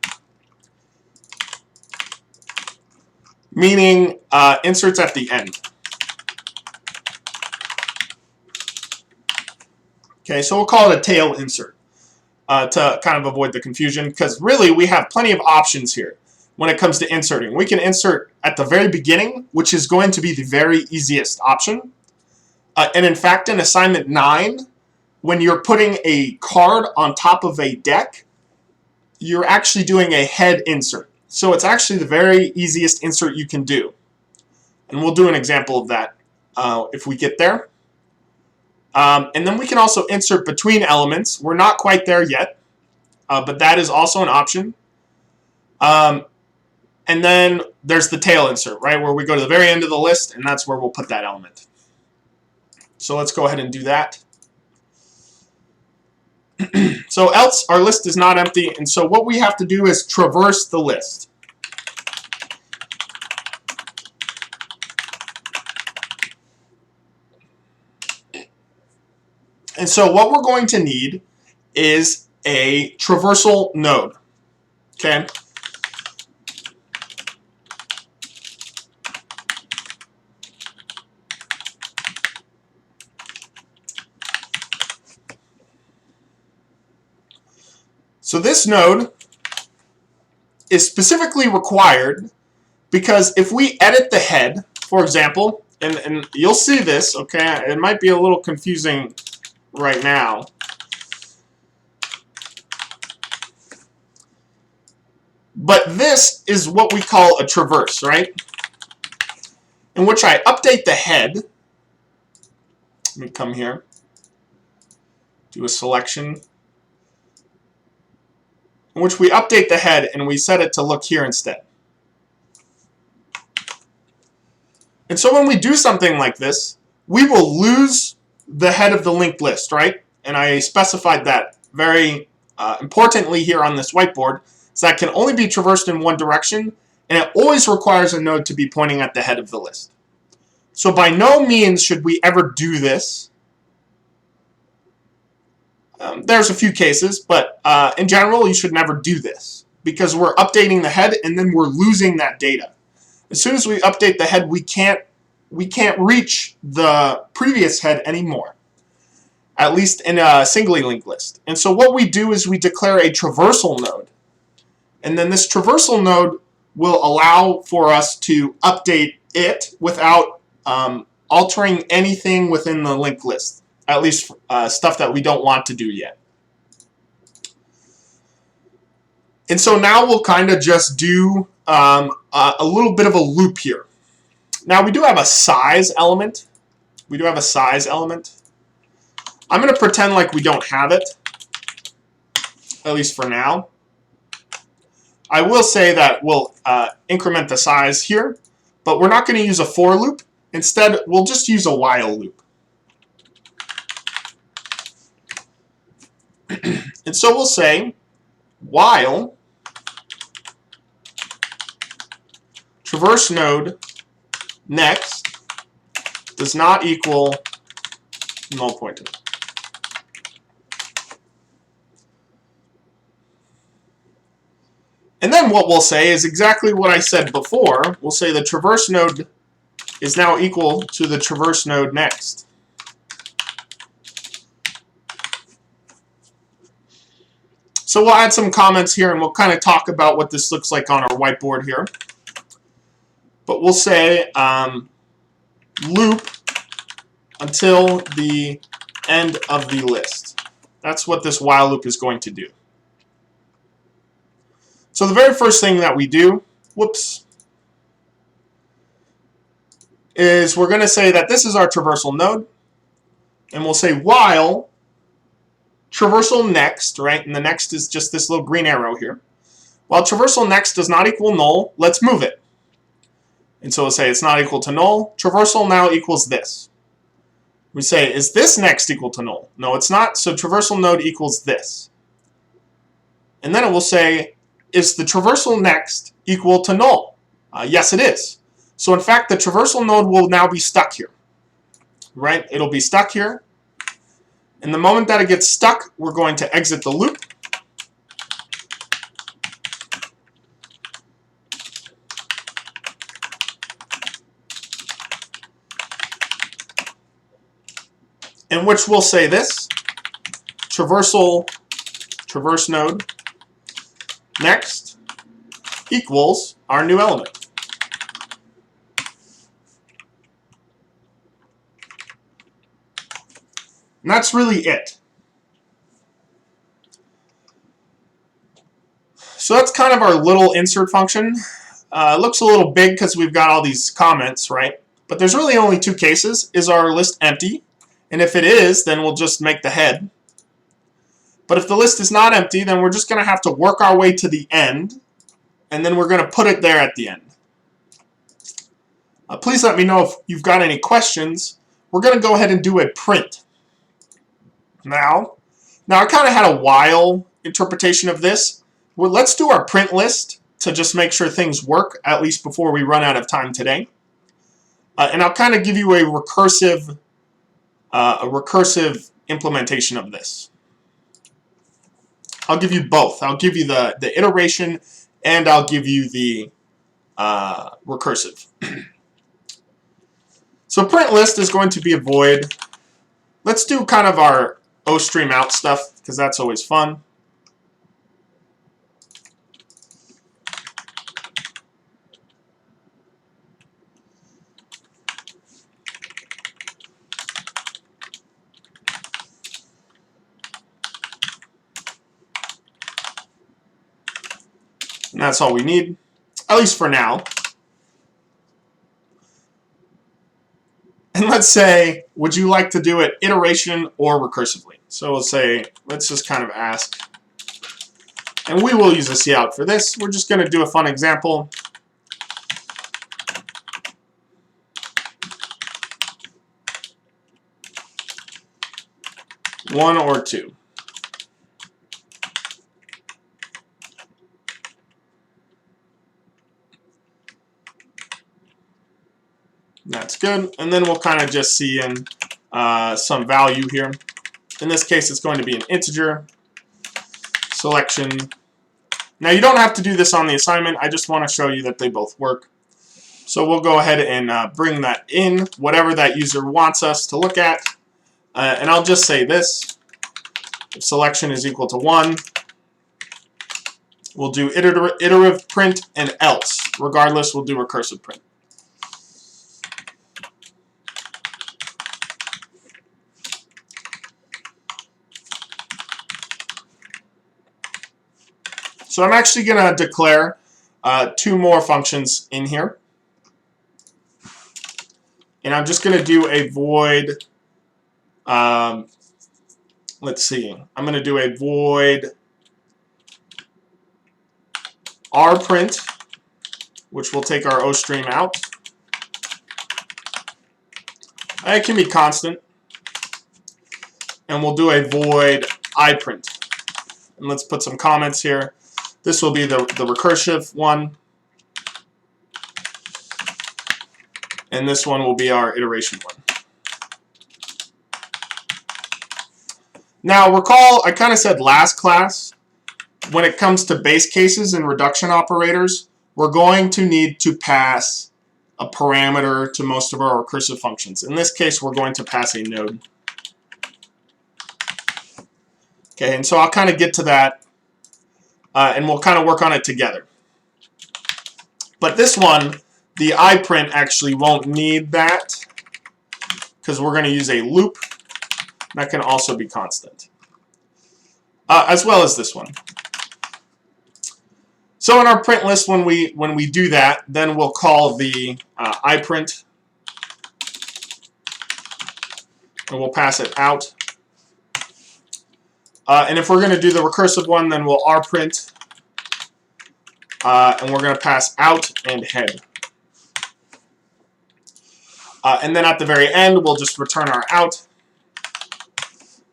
Meaning inserts at the end. Okay, so we'll call it a tail insert. to kind of avoid the confusion, because really we have plenty of options here when it comes to inserting. We can insert at the very beginning, which is going to be the very easiest option. And in fact, in assignment 9, when you're putting a card on top of a deck, you're actually doing a head insert. So it's actually the very easiest insert you can do. And we'll do an example of that if we get there. And then we can also insert between elements. We're not quite there yet, but that is also an option. And then there's the tail insert, right, where we go to the very end of the list, and that's where we'll put that element. So let's go ahead and do that. So else our list is not empty, and so what we have to do is traverse the list. And so what we're going to need is a traversal node. Okay? So this node is specifically required because if we edit the head, for example, and you'll see this, okay, it might be a little confusing right now. But this is what we call a traverse, right? In which I update the head. Let me come here, do a selection, in which we update the head and we set it to look here instead. And so when we do something like this, we will lose the head of the linked list, right? And I specified that very importantly here on this whiteboard, so that can only be traversed in one direction, and it always requires a node to be pointing at the head of the list. So by no means should we ever do this. There's a few cases, but in general, you should never do this because we're updating the head and then we're losing that data. As soon as we update the head, we can't reach the previous head anymore, at least in a singly linked list. And so what we do is we declare a traversal node. And then this traversal node will allow for us to update it without altering anything within the linked list. At least stuff that we don't want to do yet. And so now we'll kind of just do a little bit of a loop here. Now we do have a size element. I'm going to pretend like we don't have it, at least for now. I will say that we'll increment the size here, but we're not going to use a for loop. Instead, we'll just use a while loop. And so we'll say while traverse node next does not equal null pointer. And then what we'll say is exactly what I said before. We'll say the traverse node is now equal to the traverse node next. So we'll add some comments here and we'll kind of talk about what this looks like on our whiteboard here. But we'll say loop until the end of the list. That's what this while loop is going to do. So the very first thing that we do, is we're going to say that this is our traversal node. And we'll say while traversal next, right? And the next is just this little green arrow here. While traversal next does not equal null, let's move it. And so we'll say it's not equal to null. Traversal now equals this. We say, is this next equal to null? No, it's not. So traversal node equals this. And then it will say, is the traversal next equal to null? Yes, it is. So in fact, the traversal node will now be stuck here. Right? It'll be stuck here. And the moment that it gets stuck, we're going to exit the loop. In which we'll say this, traversal traverse node next equals our new element. And that's really it. So that's kind of our little insert function. It looks a little big because we've got all these comments, right? But there's really only two cases. Is our list empty? And if it is, then we'll just make the head. But if the list is not empty, then we're just going to have to work our way to the end, and then we're going to put it there at the end. Please let me know if you've got any questions. We're going to go ahead and do a print. Now I kind of had a while interpretation of this. Well, let's do our print list to just make sure things work, at least before we run out of time today. And I'll kind of give you a recursive implementation of this. I'll give you both. I'll give you the iteration, and I'll give you the recursive. So print list is going to be a void. Let's do kind of our OStreamOut stuff, because that's always fun. And that's all we need, at least for now. And let's say, would you like to do it iteration or recursively? So we'll say, let's just kind of ask. And we will use a cout for this. We're just going to do a fun example. One or two. That's good. And then we'll kind of just see in some value here. In this case, it's going to be an integer selection. Now, you don't have to do this on the assignment. I just want to show you that they both work. So we'll go ahead and bring that in, whatever that user wants us to look at. And I'll just say this. If selection is equal to 1, we'll do iterative print, and else. Regardless, we'll do recursive print. So I'm actually going to declare two more functions in here. And I'm just going to do a void, let's see, I'm going to do a void rprint, which will take our OStreamOut. It can be constant. And we'll do a void iprint. And let's put some comments here. This will be the recursive one. And this one will be our iteration one. Now recall, I kind of said last class, when it comes to base cases and reduction operators, we're going to need to pass a parameter to most of our recursive functions. In this case, we're going to pass a node. Okay, and so I'll kind of get to that. And we'll kind of work on it together. But this one, the iprint actually won't need that because we're going to use a loop that can also be constant, as well as this one. So in our print list, when we do that, then we'll call the iprint, and we'll pass it out. And if we're going to do the recursive one, then we'll rprint, and we're going to pass out and head. And then at the very end, we'll just return our out.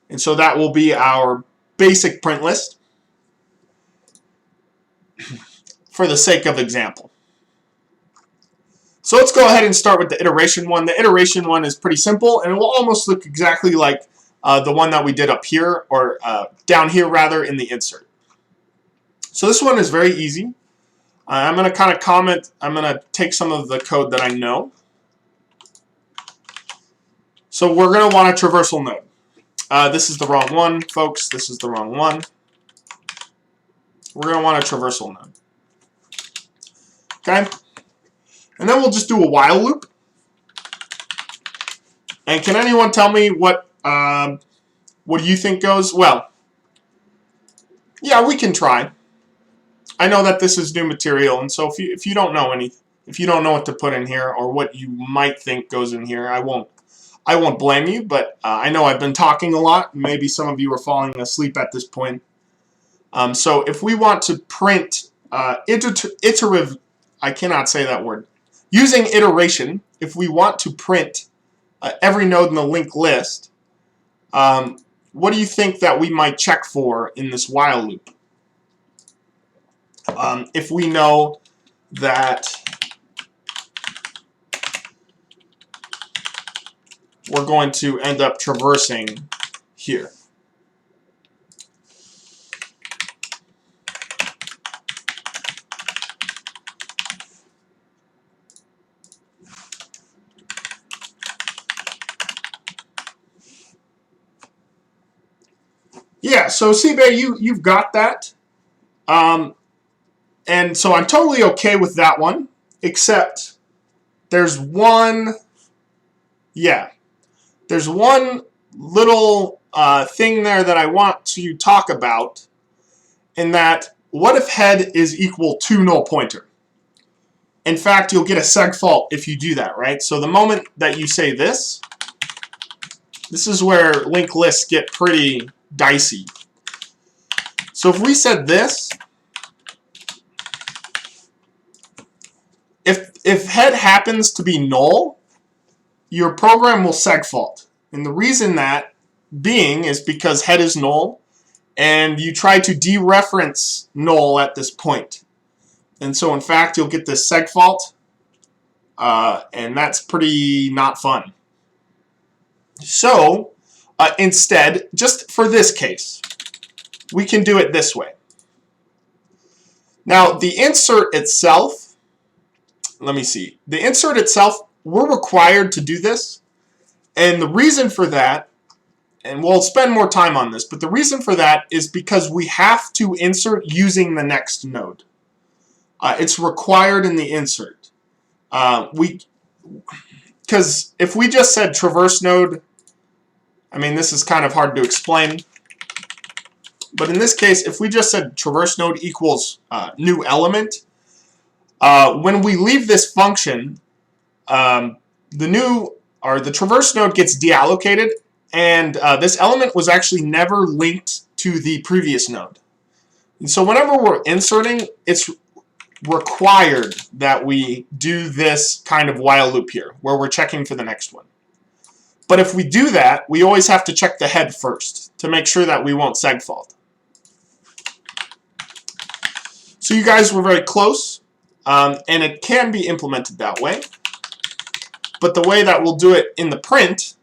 And so that will be our basic print list for the sake of example. So let's go ahead and start with the iteration one. The iteration one is pretty simple, and it will almost look exactly like the one that we did up here, or down here rather, in the insert. So this one is very easy. I'm going to kind of comment, I'm going to take some of the code that I know. So we're going to want a traversal node. This is the wrong one, folks. This is the wrong one. we're going to want a traversal node. Okay? And then we'll just do a while loop. And can anyone tell me what do you think goes? Well, yeah, we can try. I know that this is new material, and so if you don't know if you don't know what to put in here or what you might think goes in here, I won't blame you. But I know I've been talking a lot. Maybe some of you are falling asleep at this point. So if we want to print iterative, I cannot say that word. Using iteration, if we want to print every node in the linked list, what do you think that we might check for in this while loop? If we know that we're going to end up traversing here. Yeah, so Sibe, you've got that. And so I'm totally okay with that one, except there's one little thing there that I want to talk about, in that what if head is equal to null pointer? In fact, you'll get a seg fault if you do that, right? So the moment that you say this is where linked lists get pretty dicey. So if we said this, if head happens to be null, your program will seg fault. And the reason that being is because head is null, and you try to dereference null at this point. And so in fact, you'll get this seg fault, and that's pretty not fun. So instead, just for this case, we can do it this way. Now, the insert itself, let me see. The insert itself, we're required to do this. And the reason for that, and we'll spend more time on this, but the reason for that is because we have to insert using the next node. It's required in the insert. Because if we just said traverse node, I mean, this is kind of hard to explain. But in this case, if we just said traverse node equals new element, when we leave this function, the traverse node gets deallocated, and this element was actually never linked to the previous node. And so whenever we're inserting, it's required that we do this kind of while loop here, where we're checking for the next one. But if we do that, we always have to check the head first to make sure that we won't seg fault. So you guys were very close, and it can be implemented that way. But the way that we'll do it in the print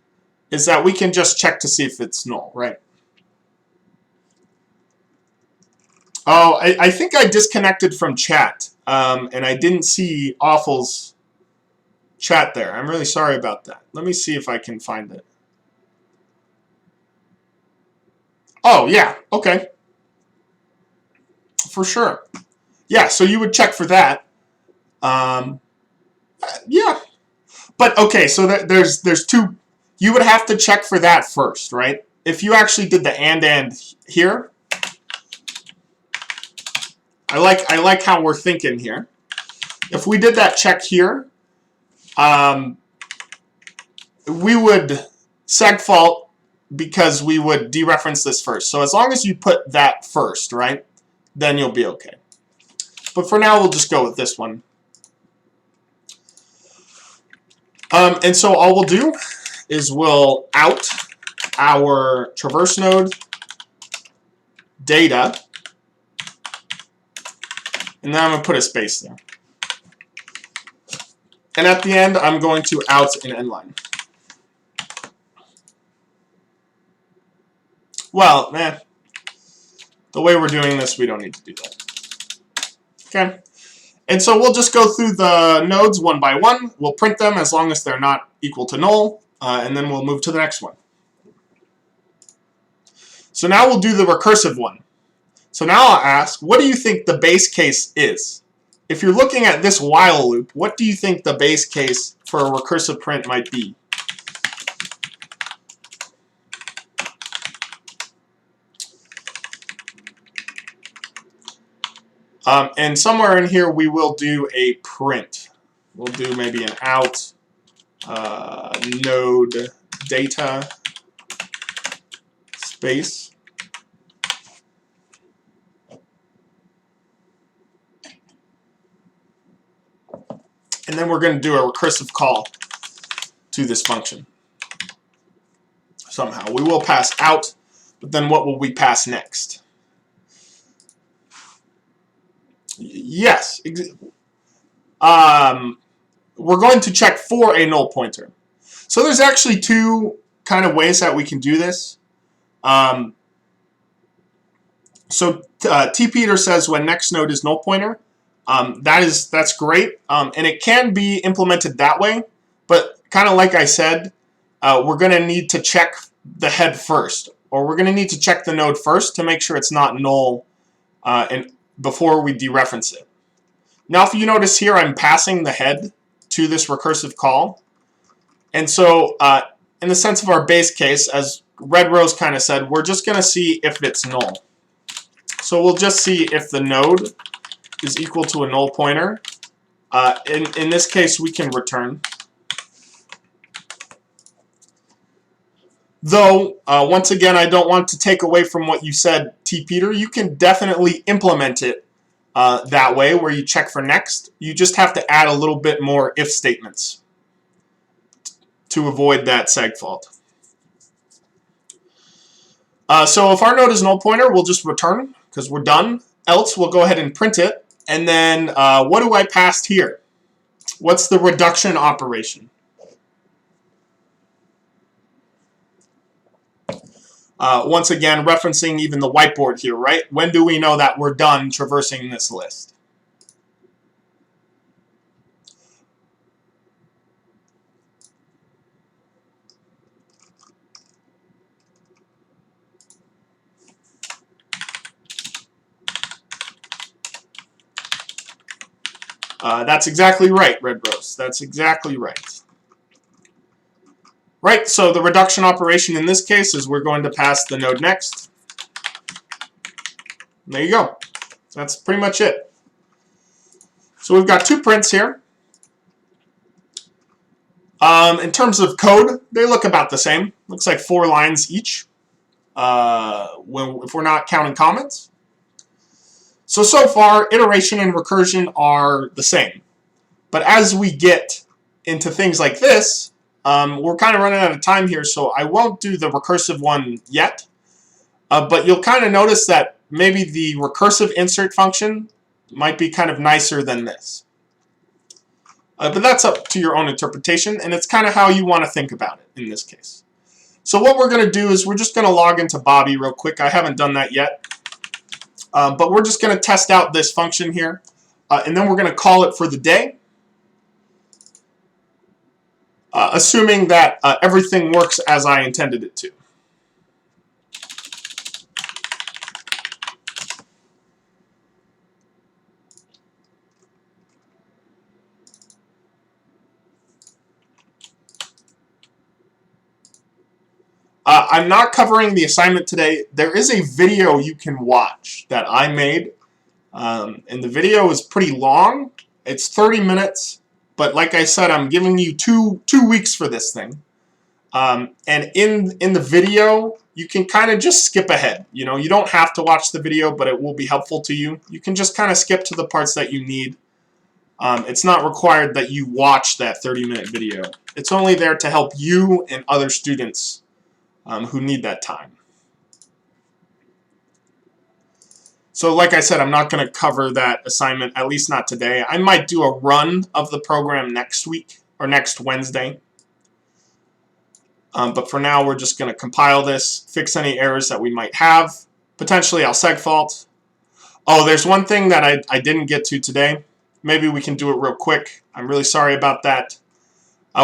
is that we can just check to see if it's null, right? Oh, I think I disconnected from chat, and I didn't see Awful's chat there. I'm really sorry about that. Let me see if I can find it. Oh, yeah, okay. For sure. Yeah, so you would check for that. Yeah. But, okay, so there's two. You would have to check for that first, right? If you actually did the and here, I like how we're thinking here. If we did that check here, we would seg fault because we would dereference this first. So as long as you put that first, right, then you'll be okay. But for now, we'll just go with this one. And so all we'll do is we'll out our traverse node data, and then I'm going to put a space there. And at the end, I'm going to out an endline. Well, the way we're doing this, we don't need to do that. Okay. And so we'll just go through the nodes one by one. We'll print them as long as they're not equal to null, and then we'll move to the next one. So now we'll do the recursive one. So now I'll ask, what do you think the base case is? If you're looking at this while loop, what do you think the base case for a recursive print might be? And somewhere in here we will do a print. We'll do maybe an out node data space. And then we're going to do a recursive call to this function. Somehow. We will pass out, but then what will we pass next? Yes. We're going to check for a null pointer. So there's actually two kind of ways that we can do this. Tpeter says when next node is null pointer. That's great, and it can be implemented that way, but kind of like I said, we're going to need to check the head first, or we're going to need to check the node first to make sure it's not null before we dereference it. Now if you notice here, I'm passing the head to this recursive call, and so in the sense of our base case, as Red Rose kind of said, we're just going to see if it's null. So we'll just see if the node is equal to a null pointer. In this case, we can return. Though, once again, I don't want to take away from what you said, Tpeter. You can definitely implement it that way, where you check for next. You just have to add a little bit more if statements to avoid that seg fault. So if our node is null pointer, we'll just return, because we're done. Else, we'll go ahead and print it. And then, what do I pass here? What's the reduction operation? Once again, referencing even the whiteboard here, right? When do we know that we're done traversing this list? That's exactly right, Red Rose. That's exactly right. Right, so the reduction operation in this case is we're going to pass the node next. There you go. That's pretty much it. So we've got two prints here. In terms of code, they look about the same. Looks like 4 lines each, if we're not counting comments. So far, iteration and recursion are the same. But as we get into things like this, we're kind of running out of time here, so I won't do the recursive one yet. But you'll kind of notice that maybe the recursive insert function might be kind of nicer than this. But that's up to your own interpretation, and it's kind of how you want to think about it in this case. So what we're going to do is we're just going to log into Bobby real quick. I haven't done that yet. But we're just going to test out this function here, and then we're going to call it for the day, assuming that everything works as I intended it to. I'm not covering the assignment today. There is a video you can watch that I made, and the video is pretty long. It's 30 minutes, but like I said, I'm giving you two weeks for this thing. And in the video, you can kind of just skip ahead. You know, you don't have to watch the video, but it will be helpful to you. You can just kind of skip to the parts that you need. It's not required that you watch that 30-minute video. It's only there to help you and other students who need that time. So like I said, I'm not going to cover that assignment, at least not today. I might do a run of the program next week or next Wednesday. But for now, we're just going to compile this, fix any errors that we might have. Potentially, I'll seg fault. Oh, there's one thing that I didn't get to today. Maybe we can do it real quick. I'm really sorry about that.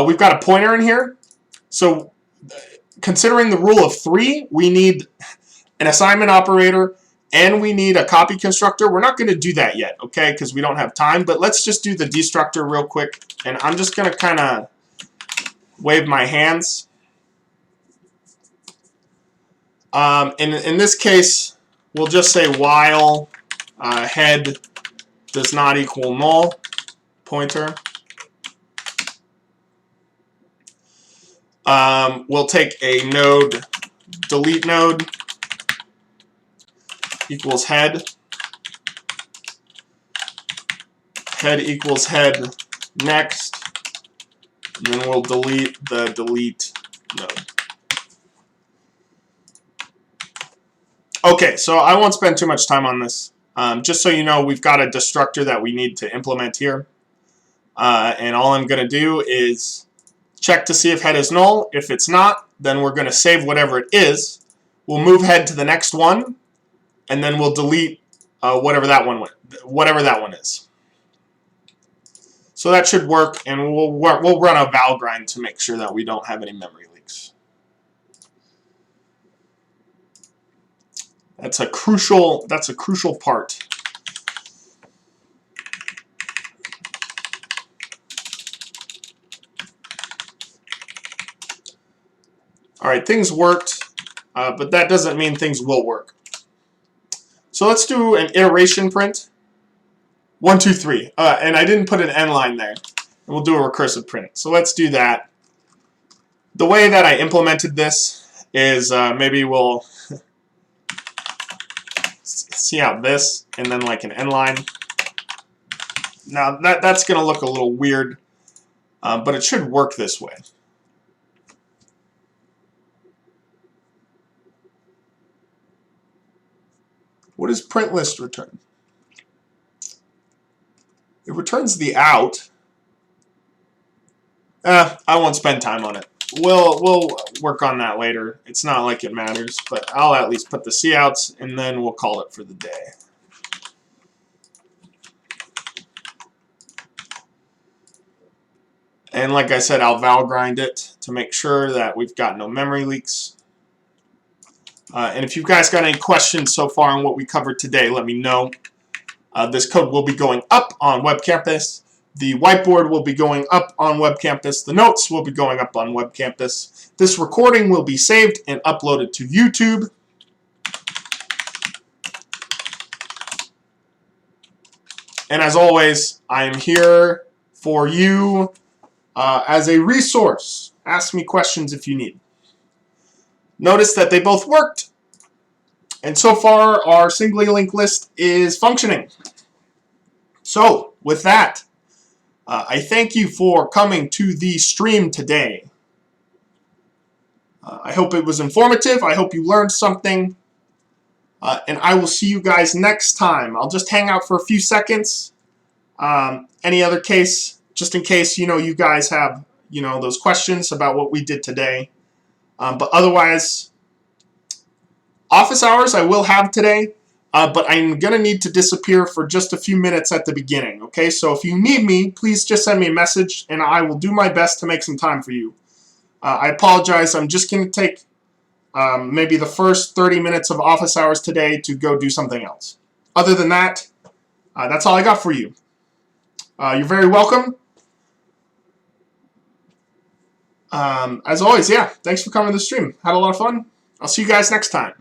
We've got a pointer in here. So considering the rule of 3, we need an assignment operator and we need a copy constructor. We're not going to do that yet, okay, because we don't have time, but let's just do the destructor real quick, and I'm just going to kind of wave my hands. In this case, we'll just say while head does not equal null, pointer. We'll take a node, delete node, equals head. Head equals head next. And then we'll delete the delete node. Okay, so I won't spend too much time on this. Just so you know, we've got a destructor that we need to implement here. And all I'm going to do is check to see if head is null. If it's not, then we're going to save whatever it is. We'll move head to the next one, and then we'll delete whatever that one is. So that should work, and we'll run a Valgrind to make sure that we don't have any memory leaks. That's a crucial part. All right, things worked, but that doesn't mean things will work. So let's do an iteration print. 1, 2, 3. And I didn't put an end line there. We'll do a recursive print. So let's do that. The way that I implemented this is maybe we'll see out this and then like an end line. Now that's going to look a little weird, but it should work this way. What does print list return? It returns the out. I won't spend time on it. We'll work on that later. It's not like it matters, but I'll at least put the couts, and then we'll call it for the day. And like I said, I'll Valgrind it to make sure that we've got no memory leaks. And if you guys got any questions so far on what we covered today, let me know. This code will be going up on Web Campus. The whiteboard will be going up on Web Campus. The notes will be going up on Web Campus. This recording will be saved and uploaded to YouTube. And as always, I am here for you as a resource. Ask me questions if you need. Notice that they both worked. And so far, our singly linked list is functioning. So, with that, I thank you for coming to the stream today. I hope it was informative. I hope you learned something. And I will see you guys next time. I'll just hang out for a few seconds. Any other case, just in case, you guys have, those questions about what we did today. But otherwise, office hours I will have today, but I'm going to need to disappear for just a few minutes at the beginning, okay? So if you need me, please just send me a message, and I will do my best to make some time for you. I apologize. I'm just going to take maybe the first 30 minutes of office hours today to go do something else. Other than that, that's all I got for you. You're very welcome. As always, yeah, thanks for coming to the stream. Had a lot of fun. I'll see you guys next time.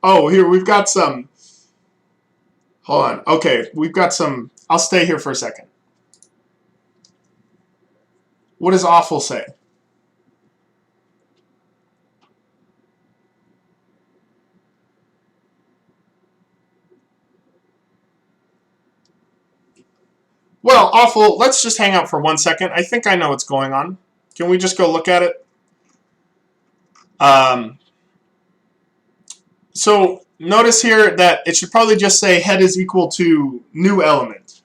Oh, here, we've got some. Hold on. Okay, we've got some. I'll stay here for a second. What does awful say? Well, awful, let's just hang out for 1 second. I think I know what's going on. Can we just go look at it? So notice here that it should probably just say head is equal to new element.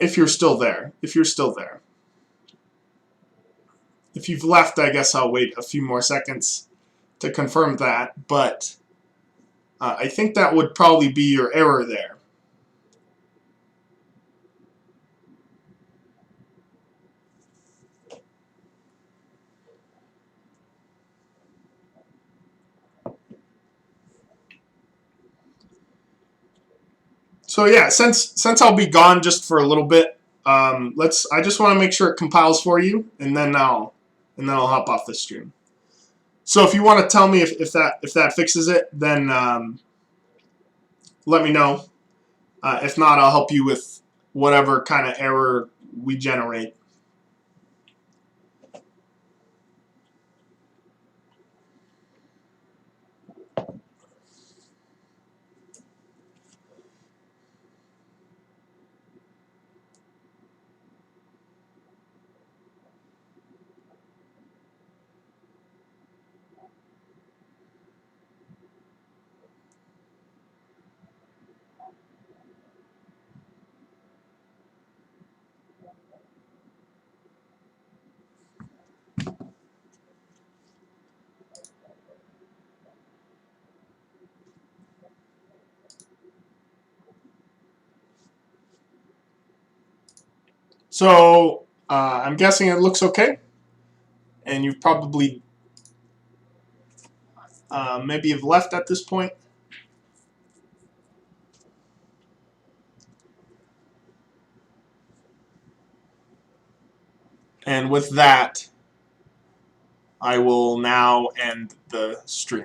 If you're still there. If you're still there. If you've left, I guess I'll wait a few more seconds to confirm that. But I think that would probably be your error there. So yeah, since I'll be gone just for a little bit, I just want to make sure it compiles for you, and then I'll hop off the stream. So if you want to tell me if that fixes it, then let me know. If not, I'll help you with whatever kind of error we generate. So I'm guessing it looks okay, and you've probably maybe have left at this point. And with that, I will now end the stream.